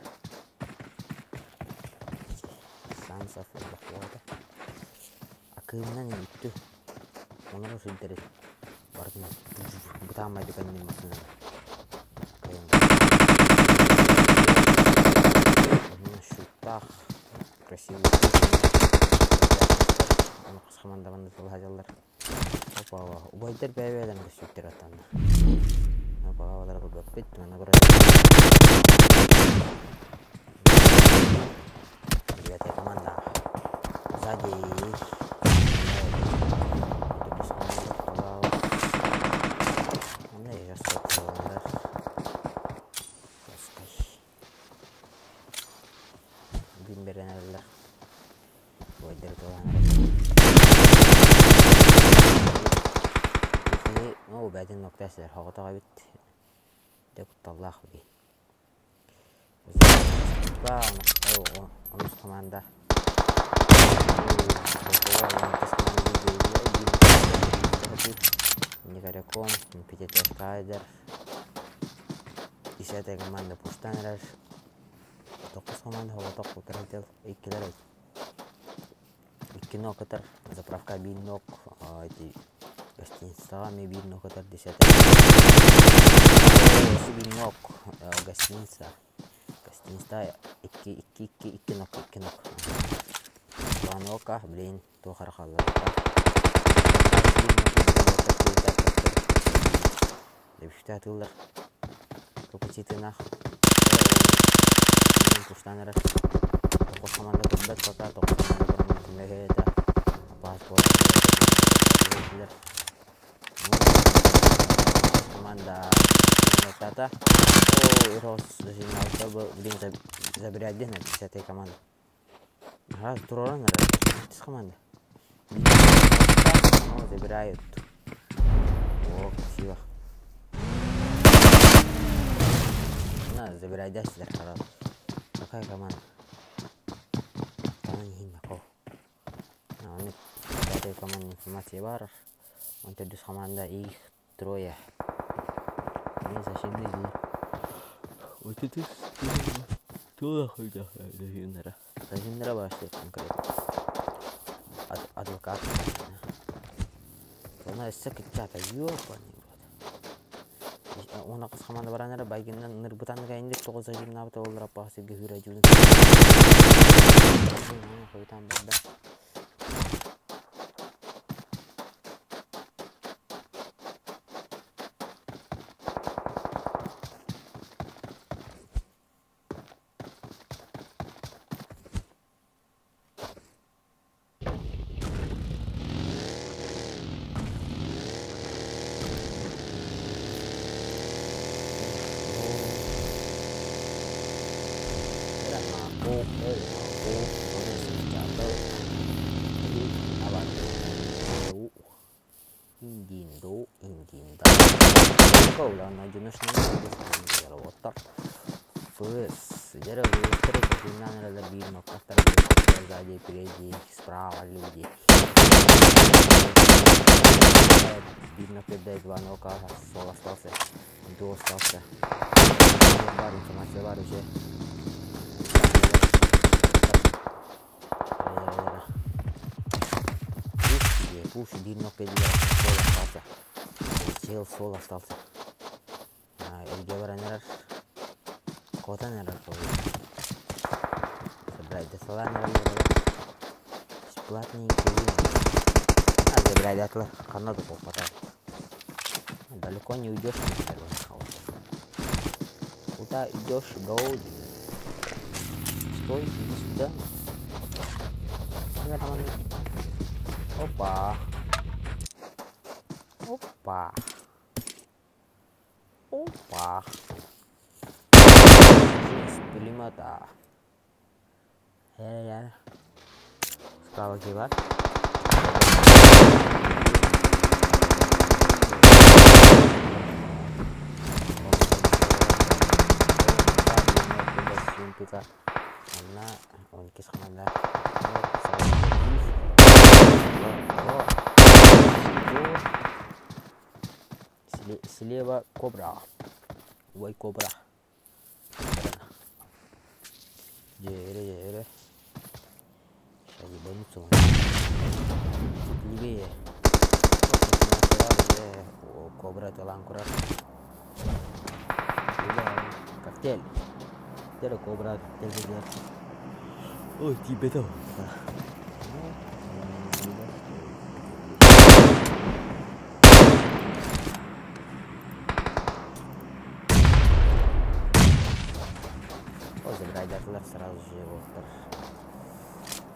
Speaker 1: شانس Molotov oldu. Akımdan gitti. Onları sürdürür. Vardım. Bu tamaydı benim masına. Şutах. Красивый. Onu kız komandamanda tulhacalar. Опа, убайдар бәйбәдән көсүттер атанды. Опа, алар булып бит, мына күрә. Девятая команда. Сзади. Anda ya stoplar. Bin berenerler. Убайдар туган. О, бәден ноктасы хагытага бит. Деп Аллах би. Он команда. Никаряком, Петя Шкайдер. 10 команда Пустанераш. 9 команда хагытак утырдыл. 2-лер. 2 нокатар, заправка 1 нок, эти гостиницами 1 нокатар, 10 нок, гостиница 2 нок. 2 нока, блин, то харахалла. Депутаттылар. Капитанах. Пустанераш. Тоқос команда турбет пока тоқос команда паспорт команда Тата. Рос зималта блин забирает 10 команда. Раз туран раз команда. Забирают. О, красиво. На, забирает 10 раз. Какая команда? Dari komando informasi baru untuk dus komanda их трое. Ini saya sendiri. Вот это туда ходя Рагинера. Рагинера башли конкретно. Адвокат. Она секет чата ёпаный рот. Она кыз команда баранера байгеннен нырбытан гайында 920 набыта олар апасы гүрә жүзүн. Койтан банда. Колана диношный работа. Фэс. Дерево выстрелить, финально надо видно, как-то сзади, впереди, справа люди. Видно, когда 2 нока, сол остался, до остался. Баруся, мастер Баруся. Пусть 1 нок, 5 сол остался. Сел, сол остался. Где баранер? Кота нерер кой. Собрать десла нерер. Бесплатный килин. Забирай дятла. Канаду попадает. Далеко не уйдешь из первого хаоса. Куда идешь, гоуди? Стой, иди сюда. Опа. Опа. Опа. С пулемета. Я. Справа кивать. Она он кис команда. Слева кобра. Ой, кобра. Жере. Ебануться он. Левее. Кобра таланкура. Коктейль. Коктейль кобра. Коктейль. Ой, тебе то. Ой, заградятся сразу же его.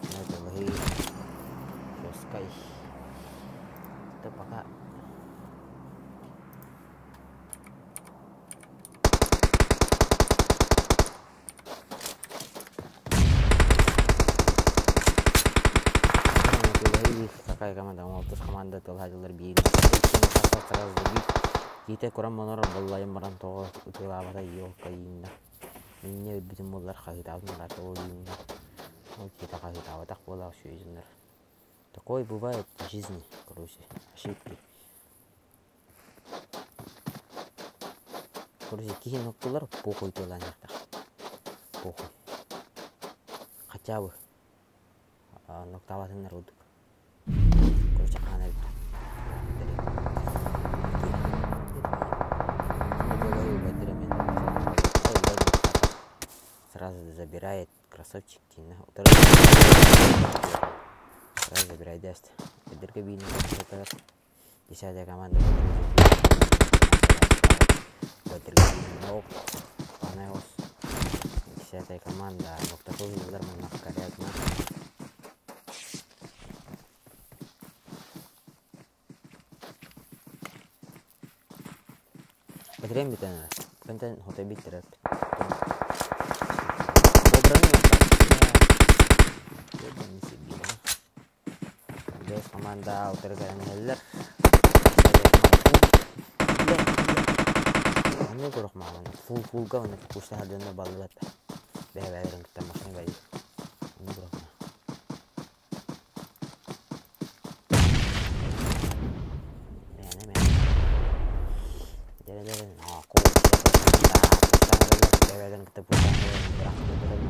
Speaker 1: Это логи. Пускай. Это пока. Какая команда? Молодец команда. Толхадилар бейін. Сразу забить. Кейте құрам монар болайым баран тоғы. Утылабада еу кайында. Менне бітім олар қағитауын араты ойында. Вот это как-то вот так было все из. Такое бывает в жизни, короче, ошибки. Короче, какие ноктулар похуй туда нет. Похуй. Хотя бы ноктаватый народ. Короче, канал. Сразу забирает красавчик Тина. Сразу забирает 10. Бедерка бина. 10-я команда. Бедерка бина. Панеос. 10-я команда. Вот такой удар мы накоряет. Потеряем битана. Контент хотя битерет. Команда утырган эллер. Аны көрөк маған. Фул-фулга оны кушта хадында баллат. Бәбәләрен китамасын бай. Аны көрөк. Мен. Дәреләрен ко. Бәбәләрен китапсан.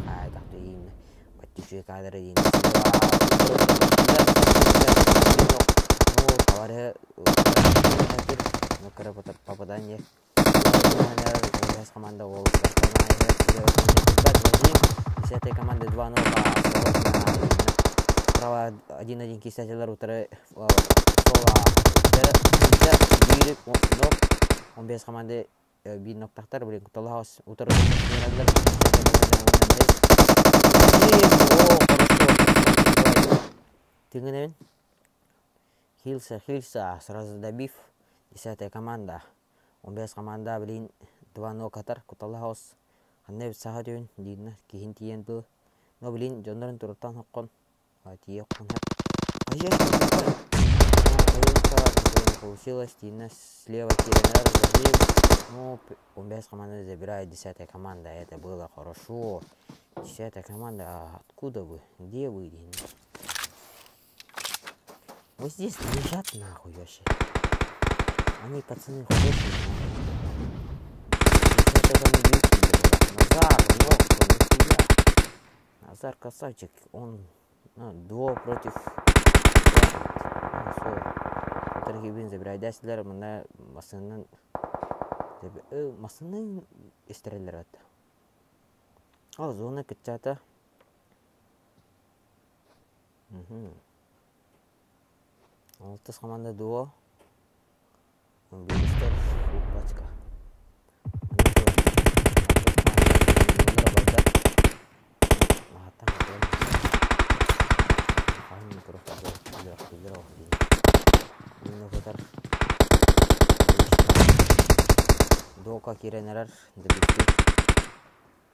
Speaker 1: Ай, тахтыйын. Баттиши кадры дин. Попадание. Команда Волк. 10-я команда 2-0. Справа 1-1 кисателер утары. Сола. 15 команды 1 ноктақтар. Блин, Толхаус утары. Тыгынен. Хилса, сразу добив. 10-я команда. 15 команда, блин, 2-0 Катар, Куталхаус. Ханне саха дүйін, дейіні, кейін тиен бұл. Но, блин, жондарын тұрыттан хоққон. Тие хоққон хәп. Получилось, дейіні, слева теренер, забив. Ну, 15 команда забирает 10-я команда. Это было хорошо. 10-я команда, откуда вы? Где вы, дейіні? Вот здесь лежат нахуй вообще. Они пацаны хорошие. Назар красавчик. Он дуо против. Таргибин забирает 10-лер. Мына масынын истерелер атты. Ал зона кітчата. Алтыс команда дуо. Билистер пачка. Дока киренерер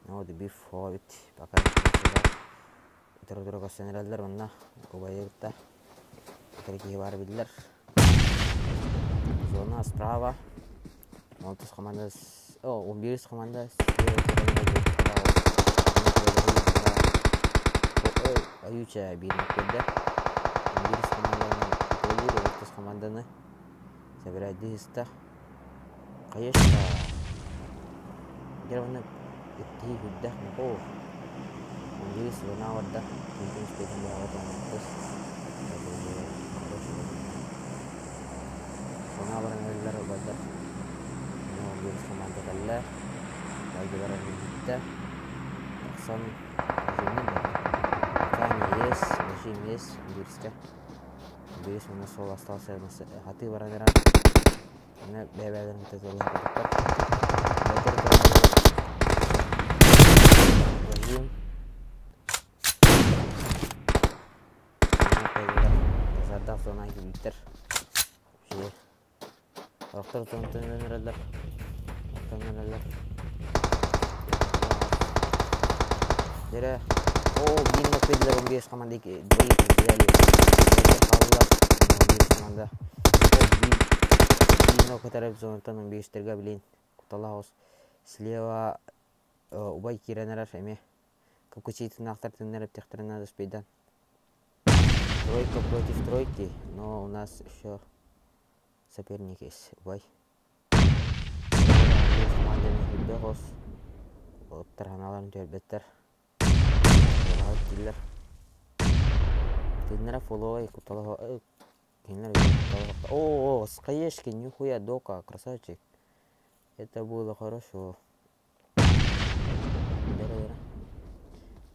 Speaker 1: дебиф хобит пока дөрөк сенерлер монна кубайырта какие бар бидлер. Зона справа. 16 команда. 11 команда. Аютча бирmek келді. 11 команданы собирает диста. Конечно. Германия идти худах махов. Jadi sebenarnya wadah mungkin sepeda berawat yang terus soalnya barang lelar wadah mobil sama telah lagi barang kita taksan ini kan yes mesin yes biris mana sol остался hati barang lelar ini bebedan kita jual cepat betul Zadar zona gibidir. Doktor tontonerler. Dere. Oh, bin nokpediler 15 kamandaki. Değil güzel. Allah 15 kamanda. Oh, bin noktarab zonтан 15-терге билин. Куталаус. Слева убай киренерер эме. Капкучитин актар тенереп техтернада спейдан. Тройка против тройки, но у нас еще соперник есть. Бай. Тарханаларын төрбеттер. Киллер. Тенера фоловай куталаха. О, скаешки, нихуя, дока, красавчик. Это было хорошо.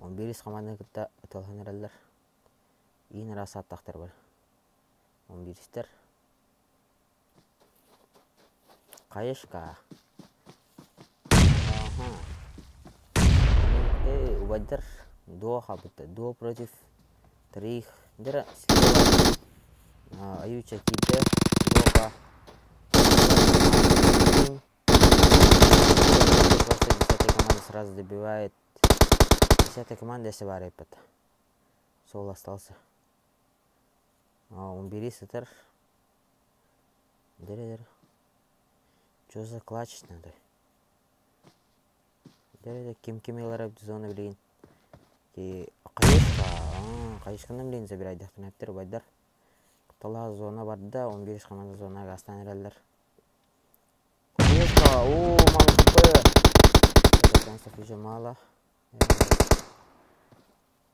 Speaker 1: Он бирис команда кытта талханерлер. Иң раса аттақтар бар. 11-тер. Қайышқа. Ага. Уваддар. Дуо хабыты. Дуо против 3. Дера слева. Аютча киді. Дуоға. 10-я команда сразу добивает. 10-я команда если бар епет. Сол остался. Он бери сетер. Дер. Чё за клатч надо? Дер ким еларап зона билген. Ки кайышканы билген забирайды дактынаттыр байдар. Тала зона барда 11 команда зонага астанерлер. Кайышка, о, маңпы. Это уже мало.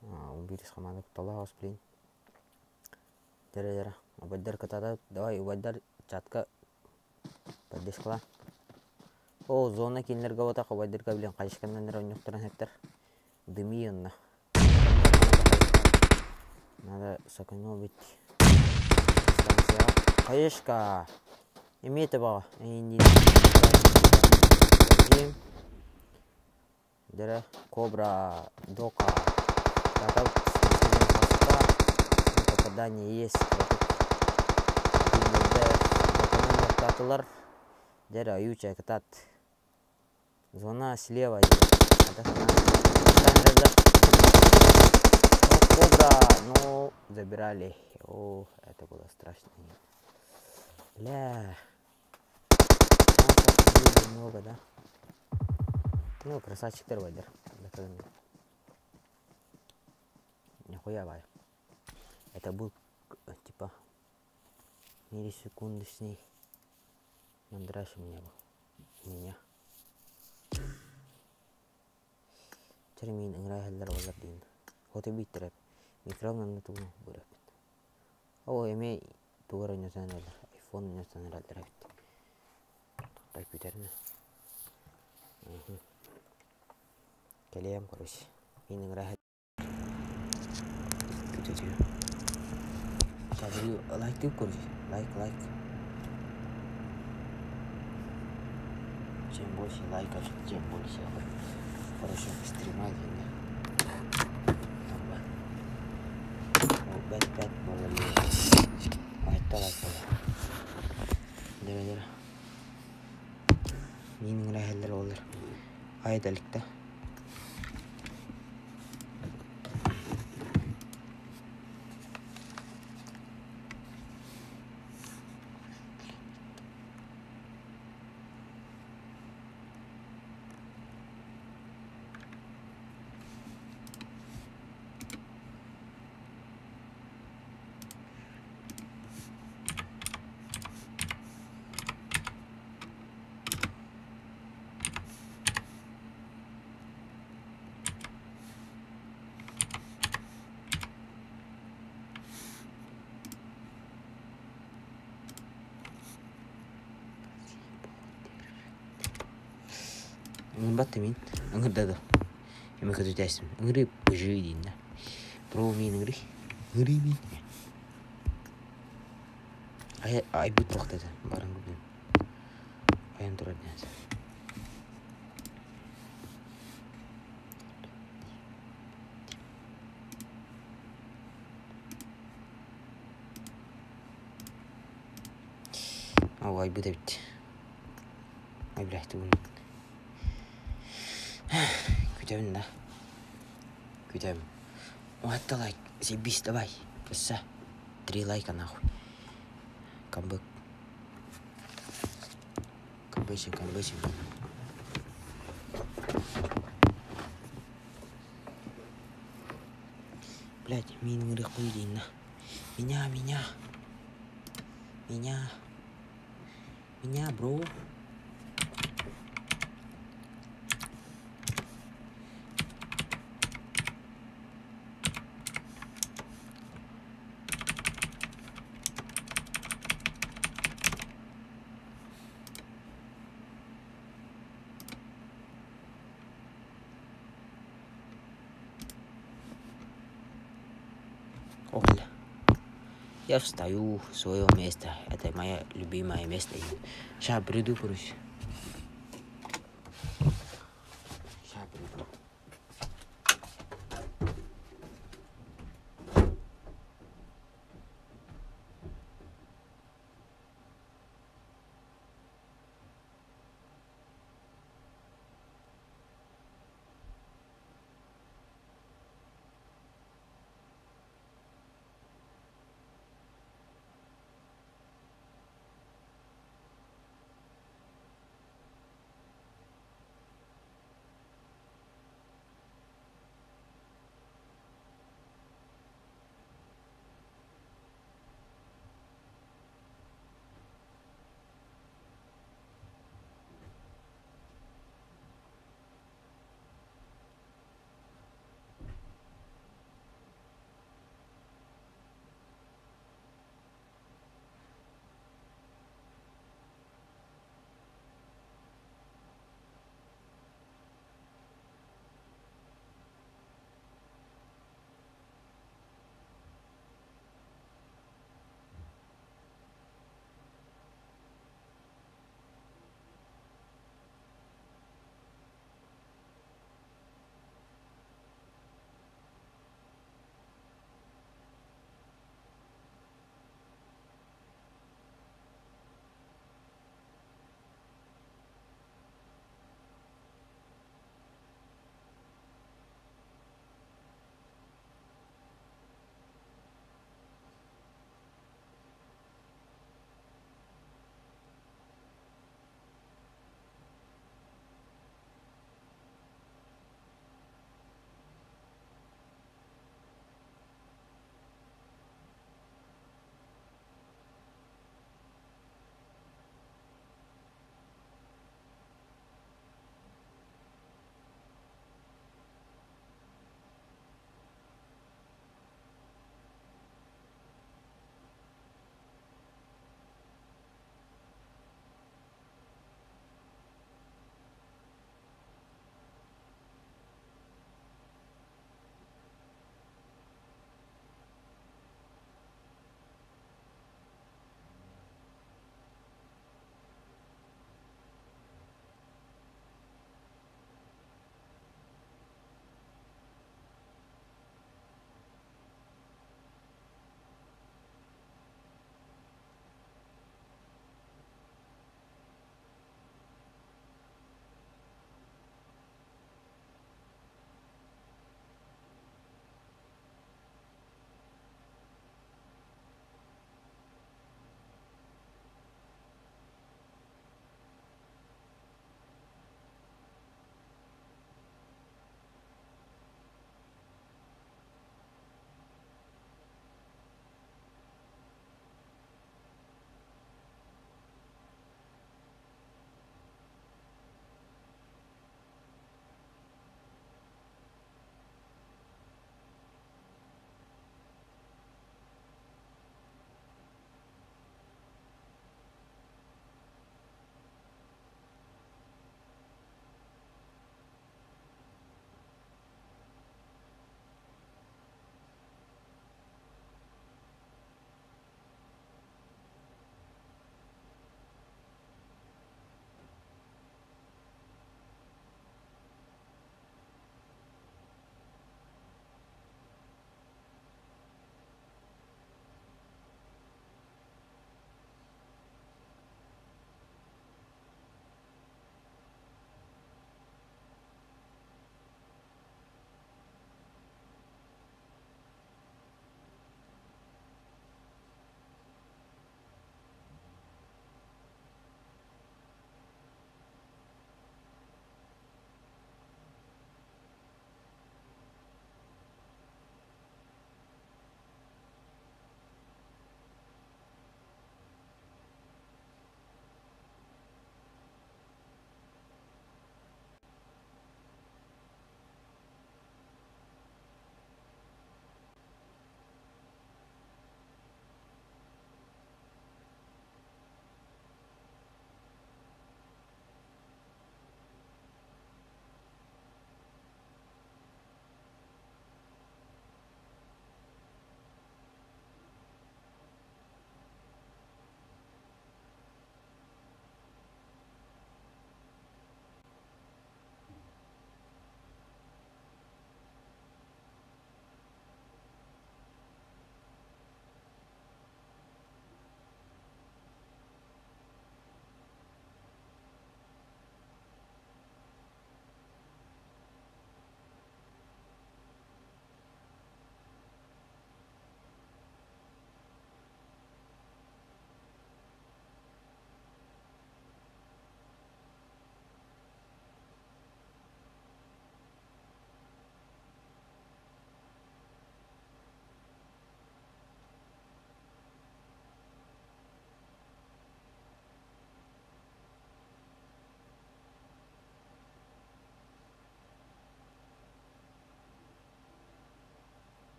Speaker 1: 11 команда тала билген. Дер. Убайдар катада, давай убайдар чатка поддержкала. О, зона кинлерге бота убайдарга билен кайышкандан ойноктуран хеттер. Дымиенна. Надо сэкономить. Кайышка. Имейте бага. Дер. Кобра. Дока. Попадание есть. Татылар. Дер аютча катат. Зона слева. Кобра. Ну, забирали. О, это было страшно. Бля. Много, да? Ну, красавчик-тер вайдер. Нихуя бай. Это был типа миллисекундочный мандраж у меня. Термин играет ларвалардин. Вот и бить трэп. Микрофон на ту бурят. О, имей тугара не знаю, iPhone не знаю, трэп. Компьютерный. Калиям, короче. Мин играет. Like тип короче. Лайк. Чем больше лайков, тем больше хорошо стримать. 5 более. Это Дер. Мин играет роллер. Айдаликта. Ingin batte min, ingin dado. Yang mereka tu tes, ingin bujui dinna. Pro min ingin min. Ay but waktu tu, barang gubin. Ayam turun ni. Oh, ay but bit. Ay belah tu. Kucing dah. Kucing. What the like? Si bis dah bay. Besar. 3 like kan aku. Kambuk. Kambuk. Блядь, min ngeri kuidin nah. Minyak bro. Hola. Я встаю с своего места. Это мое любимое место. Сейчас приду, короче.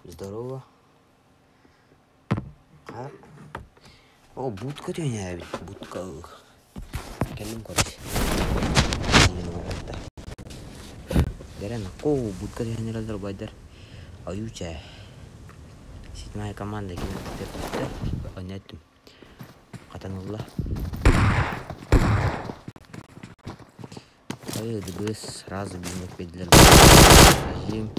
Speaker 1: Здорово. О, будка тёня бит, будка. Келин короче. Дерен будка тёня разработчидар. Аюча. Седьмая команда кинет. Понятно. Катанулла. ДБС сразу бинок петлер. Режим.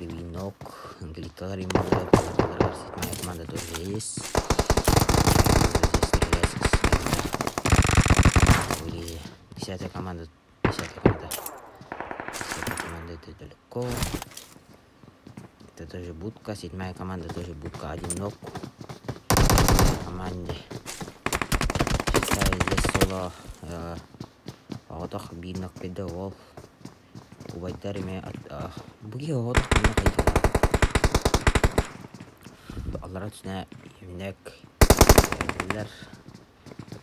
Speaker 1: Винок, глитарий мода, седьмая команда тоже есть. Или десятая команда это далеко. Это тоже будка, седьмая команда тоже будка, один ног команде. Шестая здесь соло, отох бинок педовол. Убайтарыме буги отох бинок педовол. Аллара түсіне емнек әлер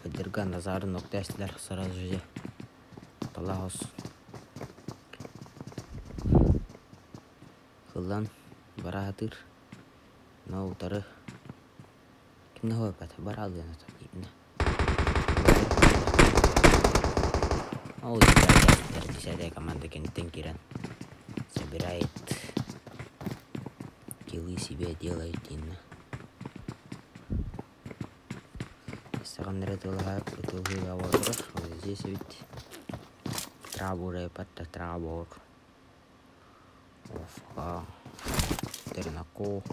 Speaker 1: өдірген назарын нокта әстілер сразу же талағыз қылдан бара атыр нау тары кімді қой бәті бара алдыған атыр деймді ол десятая команда кенттен керен собирает килы себе делает деймді здесь ведь трабур патта трабур тернако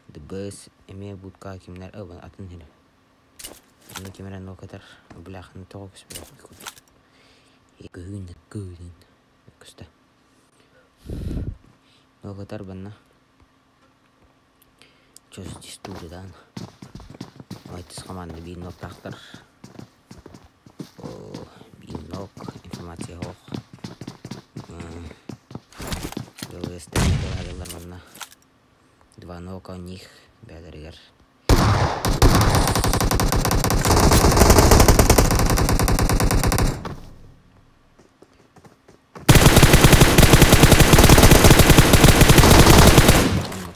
Speaker 1: ДБС эме будка кимнер атын хире аны кимерен окатар бляхны тогс и күн көстө окатар банна чөз студиядан айтыс команда бинок тактыр бинок информация хох два нока у них бедригер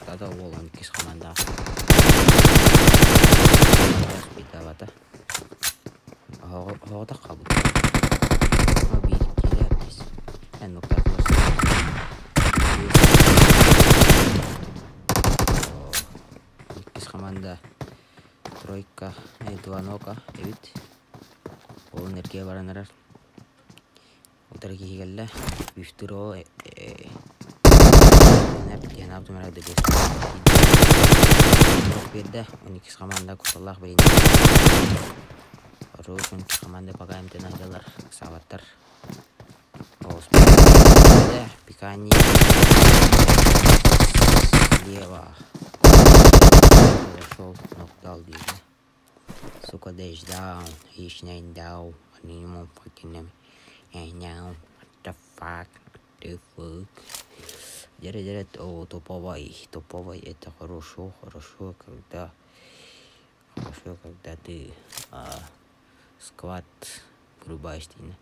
Speaker 1: тогда волан кис команда питавата هو تقبل ما بيركي لابس انه بتاخد كيس команда тройка два нока эбит ол нерке баранар утарки гелле бифтро нерке набду мерде бес беде 12 команда куталлах бейин Рушин команда пока им тенахделар саваттар. Пикани слева. Зашел, нокдал диже. Сука дэш даун, ишнайн даун, минимум факинем. Now, what the fuck, Дере, топовый, это хорошо, когда ты сквад грубая стена.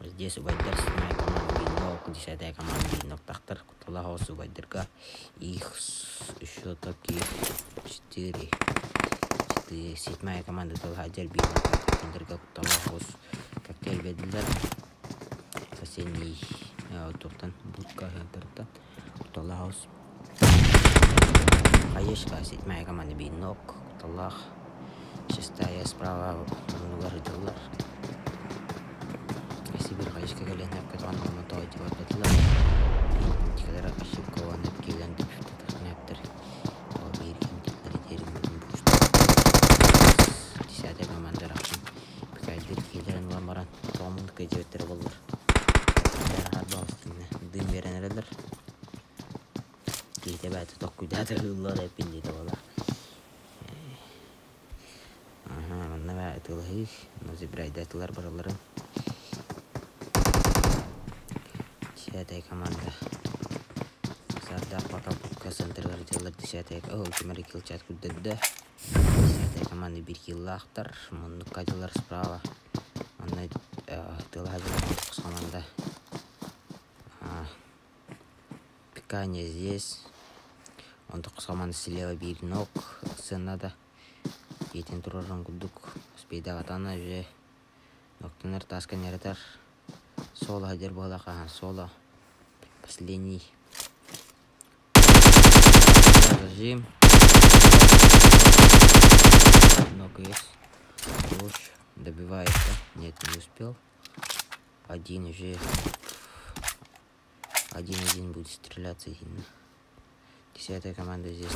Speaker 1: Здесь убайдар 7-я команда бинок, 10-я команда бинок тахтар куталаха убайдарга. Их еще таких 4. 7-я команда талхаджар бинок тахтар куталаха коктейль бедлер. Соседний туктан будка хентерта куталаха Хаешка 7-я команда бинок куталаха. 6-я справа $1. Если бы Хаешка калена, которая на мототе вот это verenler. Gide bätü tokkuyda da hıllar hep bindi de valla. Aha, manna bätü hıllar. Nozi braydatlar baraların. Şätäy komanda. Sarda пока концентрировать десятый. О, кемер килл чат куддэ. Десятая команда 1 киллахтар. Мундук кадылар справа. Манна тылхадылар команда. Пикание здесь. Он только команда слева 1 ног. Сценада. Етен тураран куддук. Спейда ватана же. Ноктанар таскан яратар. Соло хадер балака. Соло. Последний. Зажим. Много есть. Уж добивается. Нет, не успел. Один уже. 1-1 будет стреляться. 10-я команда здесь.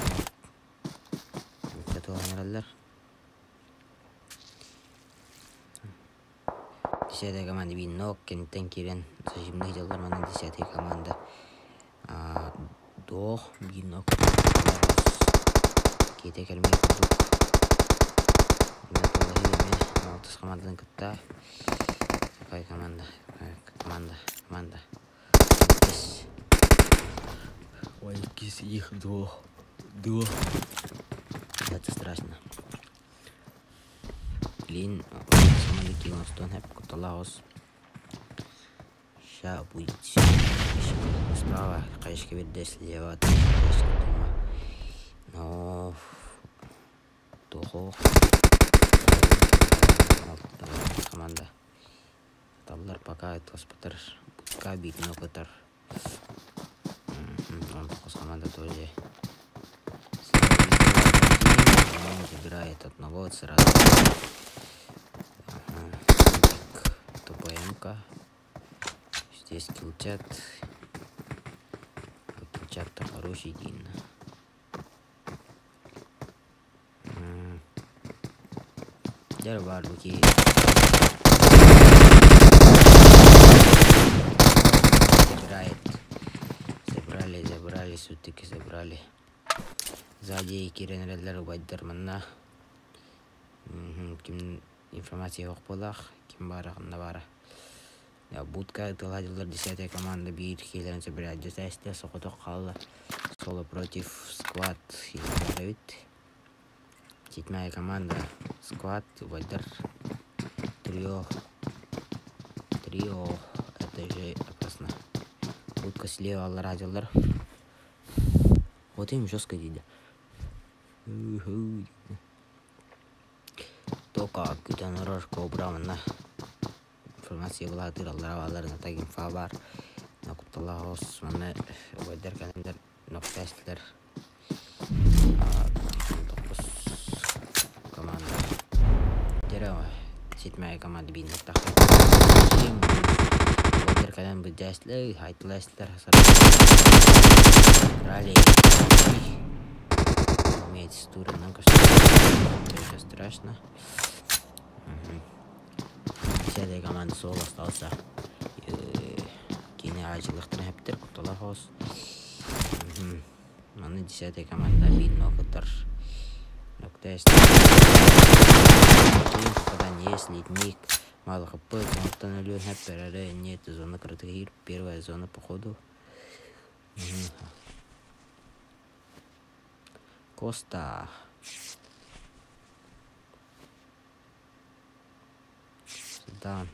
Speaker 1: Готовы нераллар. 10-я команда Виннок. Кенттен кирен. Зажимных делар. Мана 10-я команда. До Виннок. Кейте кәлмей күрдік. Инатоллахи деме. Алтыс командадан күтті. Какая команда? Команда. Ой, кис их до. Это страшно. Блин, команда Килонстон хэп куталаос. Ща будет. Справа, конечно, видно слева. Но toho команда таблар пока это спотер кабит но котер он команда тоже забирает одного сразу. ТПМ-ка здесь килчат хороший день. Дер бар буки. Забрали, все-таки забрали. Сзади киренерлер убайдыр мына. Ким информация yok болах, ким бара, кімна бара. Будка тыладылар 10-я команда бир келерін собирать. Жасайсты, соқытық қалды. Соло против сквад. 7-я команда сквад, вайдер, трио, это же опасно. Будка слева аллар адылар. Вот им жестко дейді. Тока күтен ұрар кобрамына. Информация была тыралар аваларына тагин фабар. Накутталағыз, маны вайдер кәлемдер ноқтастылар. Сетмәй команда бин тахты. Вайдер кәлем бүдәсләй, хайтыластылар. Ралли. Имеет сторону, это страшно. 10-я команда сол остался. Кине ажылықтың әптір құттылар хоз. Маны 10-я команда бин ноқтар. Ноқтаст. Когда не есть ледник, мало хп, потому что хэппер, нет, зона крутых, первая зона походу. Коста. Сюда.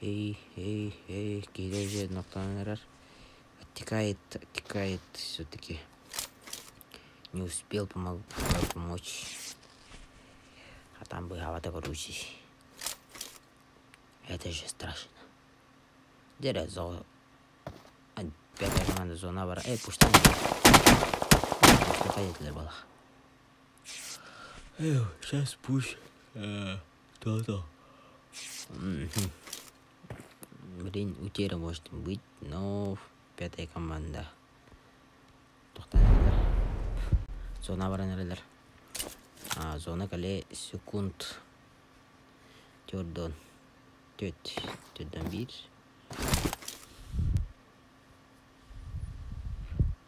Speaker 1: Эй, кидай же ноктанерар. Оттекает все-таки. Не успел помочь. А там бы гавата короче. Это же страшно. Дере зона. 5-я команда зона бара. Пуштан. Пойдет ли было? Сейчас пусть. То. Блин, утеря может быть, но 5-я команда. Зона бара нерелер. Зона кале секунд. Төрдөн бир.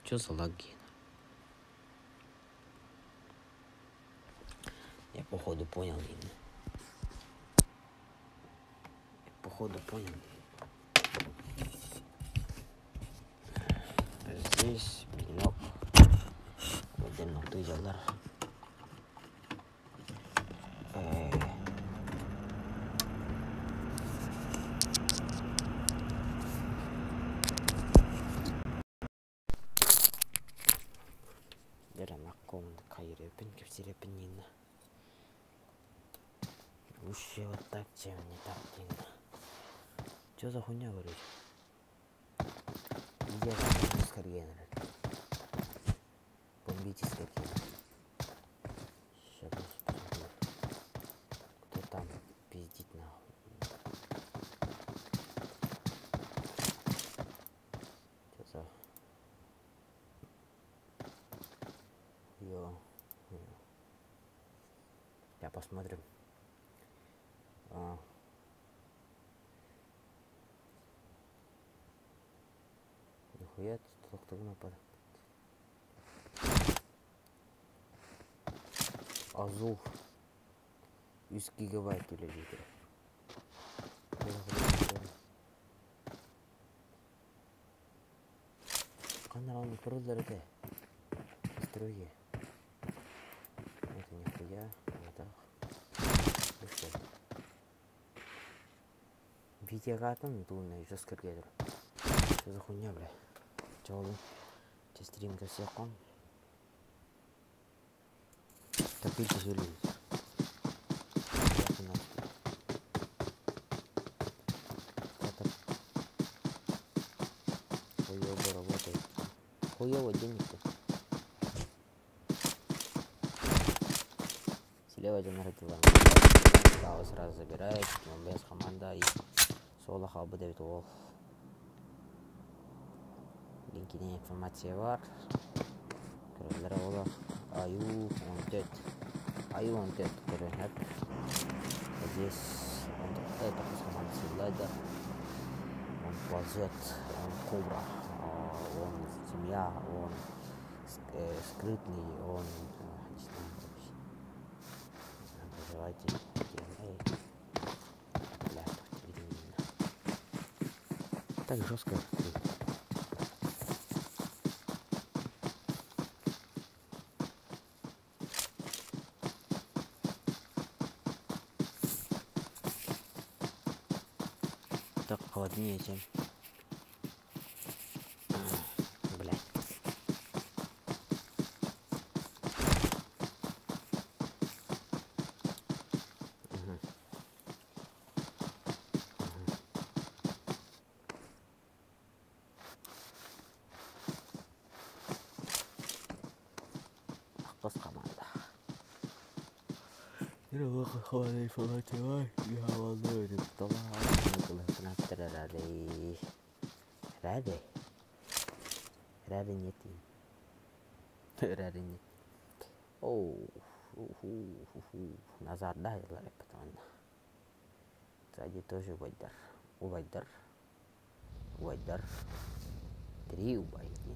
Speaker 1: Чё за лаги? Я походу понял, видно. Здесь пенек. Отдельно тузелар. Берем комнату кайрепин, кепсерепин нина. Вообще вот так, чем не так нина. Чё за хуйня, говорю? Где там скоргенер? Бомбическая тема. Сейчас посмотрим. Кто там пиздит нахуй? Чё за... Йо. Я посмотрим. Нихуя тут кто нападает. Азов 100 гигабайт үлелейді. Қандар оны тұрылдар еді. Строге. Это нихуя. Вот так. Видеоға атым, туынай жескірге тұр. Что за хуйня, бля? Чолы. Те стримға сияққан. Топите железо. Хуёво работает. Хуёво денег-то. Слева жанартилан. Справа сразу забирает. МБС команда и соло хабы дает ол. Линкине информация бар. Көрөлөр ола. Аю 14. Аю 14 көрініп. Здесь это команда Лайдер. Он ползет, он кобра, он семья, он скрытный, он не знаю вообще. Называйте DNA. Бля, так жестко. Так холоднее, чем... Блядь. Ақбас команда. Холодная информация. Я волнуюсь. Рады нет. Рады нет. Оу. Назад, да, потом. Сзади тоже Увайдар. 3 убайги.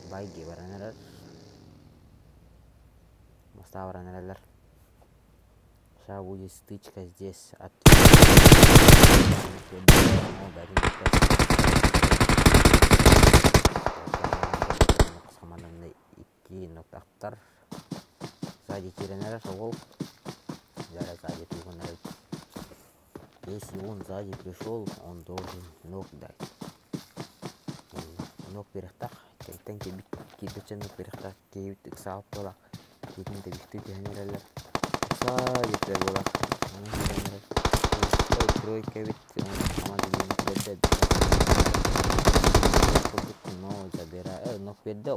Speaker 1: Байги баранелер. Моста баранелер. Сейчас будет стычка здесь от... Команданы 2 ноктақтар. Сзади теренер ол. Сзади туғанар. Если он сзади пришел, он должен ног дать. Ног перехтақ. Кәйттен кебетчен ног перехтақ. Кейбіттік сағып болақ. Кетінде бікті кәнерелер. Сағып болақ. Тройка ведь команда не победит. Но забирает, но победа.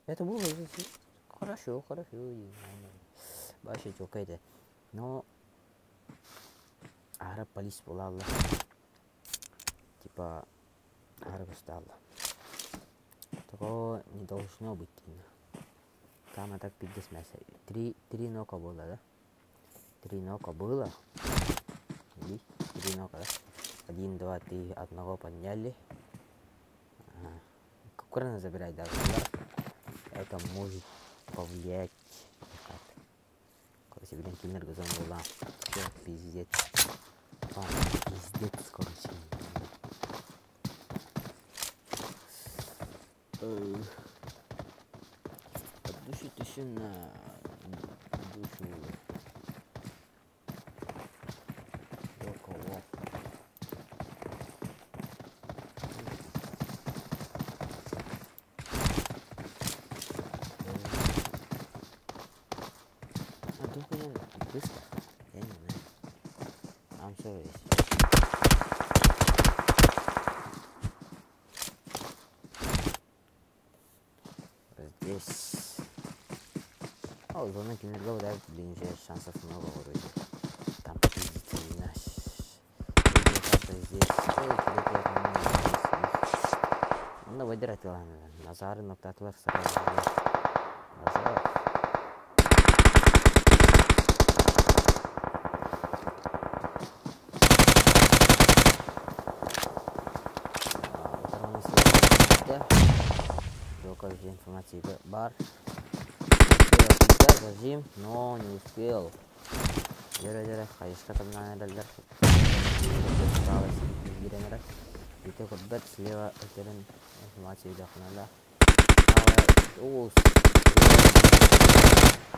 Speaker 1: Это было хорошо. Башить окей, но араб полис была, типа араб стала. Такого не должно быть. Там так 50 мяса. 3 нока было, да? 3 нока было. Lì, один, два, три, одного подняли. Кукуруза забирать даже вверх. Это может повлиять. Короче, блин, киллер газон была. Все, пиздец. Пиздец, короче. Душу тишина. Душу. До кого? Быстро? Я не знаю. Там все есть. Здесь. О, зона кинергов, да, блин, шансов много вроде. Там пиздится меня. Здесь. Ну, выдирать ладно. Назары, ноктатлар, сразу. Назар. Короче, информации бар. Успел зажим, но не успел. Дера, хаешка там надо дальше. Itu kebetulan selewat jalan informasi dah kenal. Oh,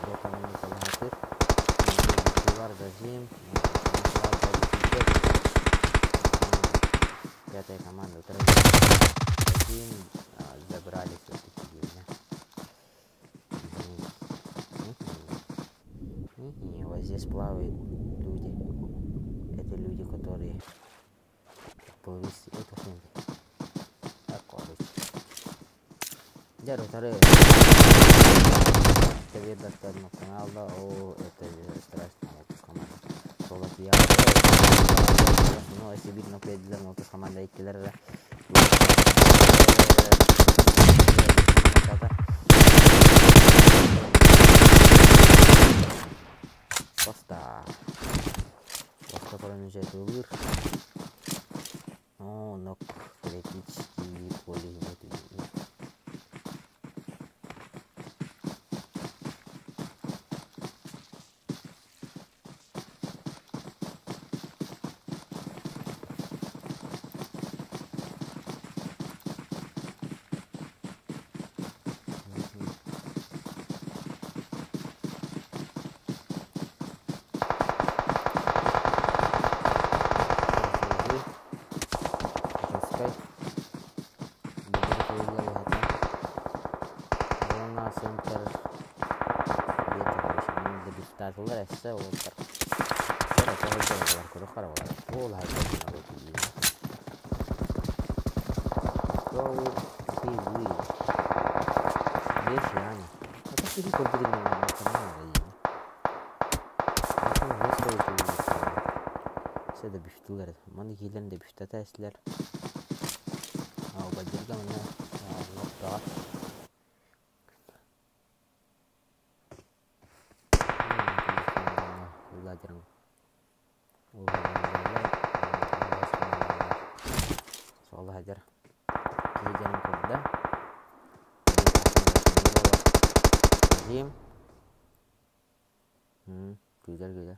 Speaker 1: dia kan salah hadir. Keluar zazim, kata команду зазим забрали все-таки. Вот здесь плавают люди. Это люди, которые повести эту хрень. Так, короче. Держу вторые. Это видно с одного канала. О, это страшно. Вот команда. Солод я. Но если видно, определенно вот команда и киллера. Просто промежает выр. Ну, но теоретически поле нет. Resta oltar. Ahora tengo que ver con los cargadores. Oh, la gente no lo tiene. Go kiwi. 10 años. Apa sih kau beri nama makanan lagi? Aku harus tahu itu. Saya dah biftular. Mana hilang dah biftata esler. Bajir kan mana? Nokta. Soalnya hajar kiri jalan kerja Jim kejar apa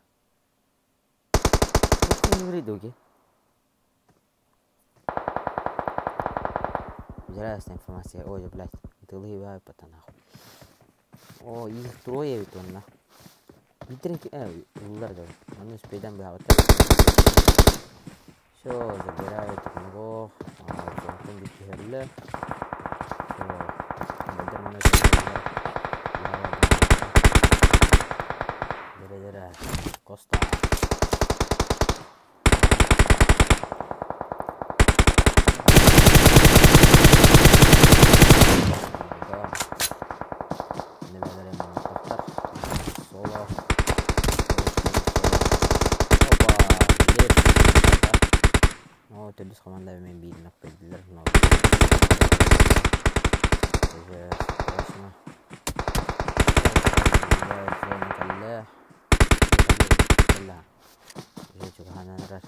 Speaker 1: yang itu ke jelas informasi oh ya блядь это левая пацана oh их трое itu nah Видите, удар дал. Он спидом бегает. Все, забирает его. Потом бежали. Все, бедер меня забирает. Дера, Коста. Terus komanda main binak peddler no. Hananerar.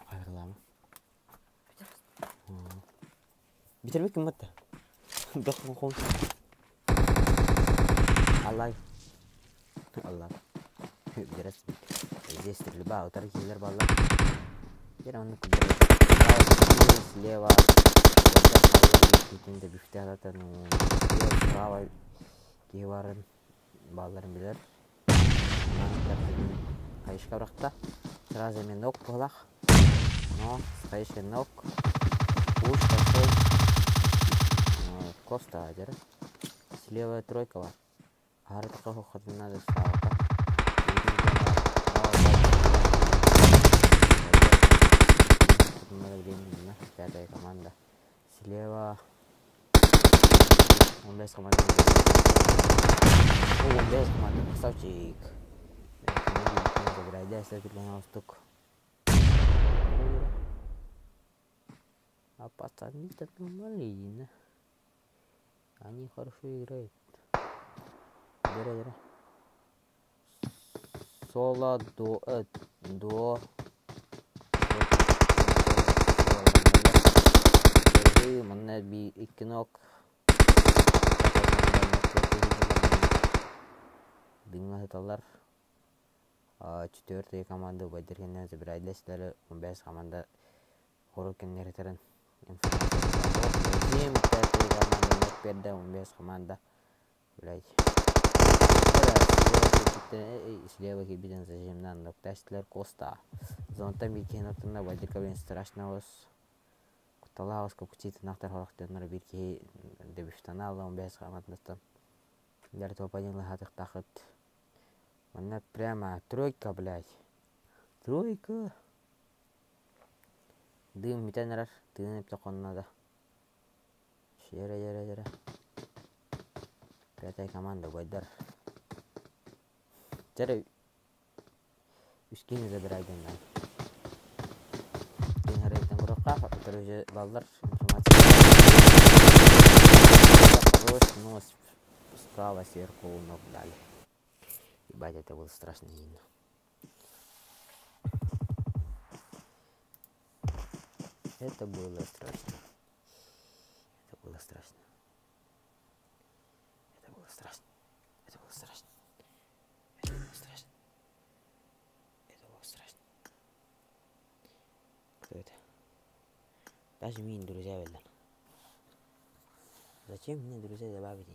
Speaker 1: Hayırlı mı? Bitirmek mi hatta? Bakma konuş. Allah. Allah. Biraz jestirli bağ otar kiler bağlar. Bir anlık kudret. Слева. Bütün de büfte zaten. Sağ kivarın bağların bilir. Kayışka bıraktı. Сразу минок полах. Но скорее ног. Уж пошел. Коста адер. Слева тройка var. Harita hukukuna da sağlıkta. Bunları bileyim mi? Piyadaya komanda. Слева. 15 komanda. 15 komanda. Красавчик. Забирай, дай сюда на стук. А пацаны-то нормально. Они хорошо играют. Дыра. Соло до. Mana bir iki nok. Bingung hatalar. 4 команда байдыргеннен забирайды. Сіздері 15 команда хороккен нертерін информация. 5 команда нок берді, 15 команда. Блядь. Слева кибиден зажимнан ноктастылар Коста. Зонтан bir kenotunda байдырка блин страшно ос. Куталаос капучит нахтар хорохтеннер bir ki дебюштана алла 15 командастан. Дер топанилы хатых тахыт. Она прямо тройка, блядь. Тройка. Дым метанер, дым птакон надо. Жера. 5 команда байдар. Жера үскені забирайдан да. Ден харайтан құрыққа, өтірі балдар информация. Но справа сверху ног дали. Ебать, это было страшно видно. Это было страшно. Это было страшно. Это было страшно. Это было страшно. Это было страшно. Это было страшно. Кто это? Даже мне друзья велдан. Зачем мне друзья добавить?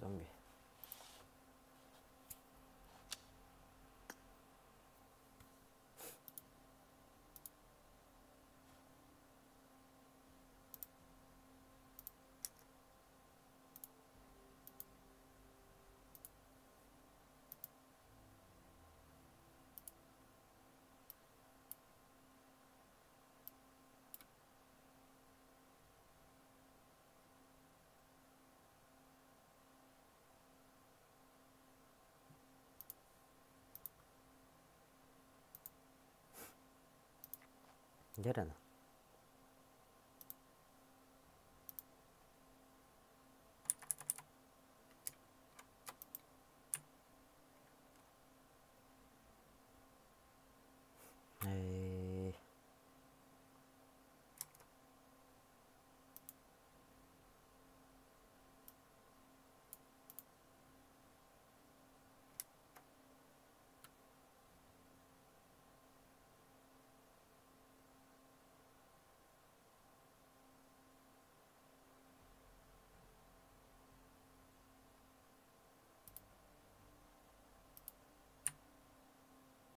Speaker 1: Зомби. Где она?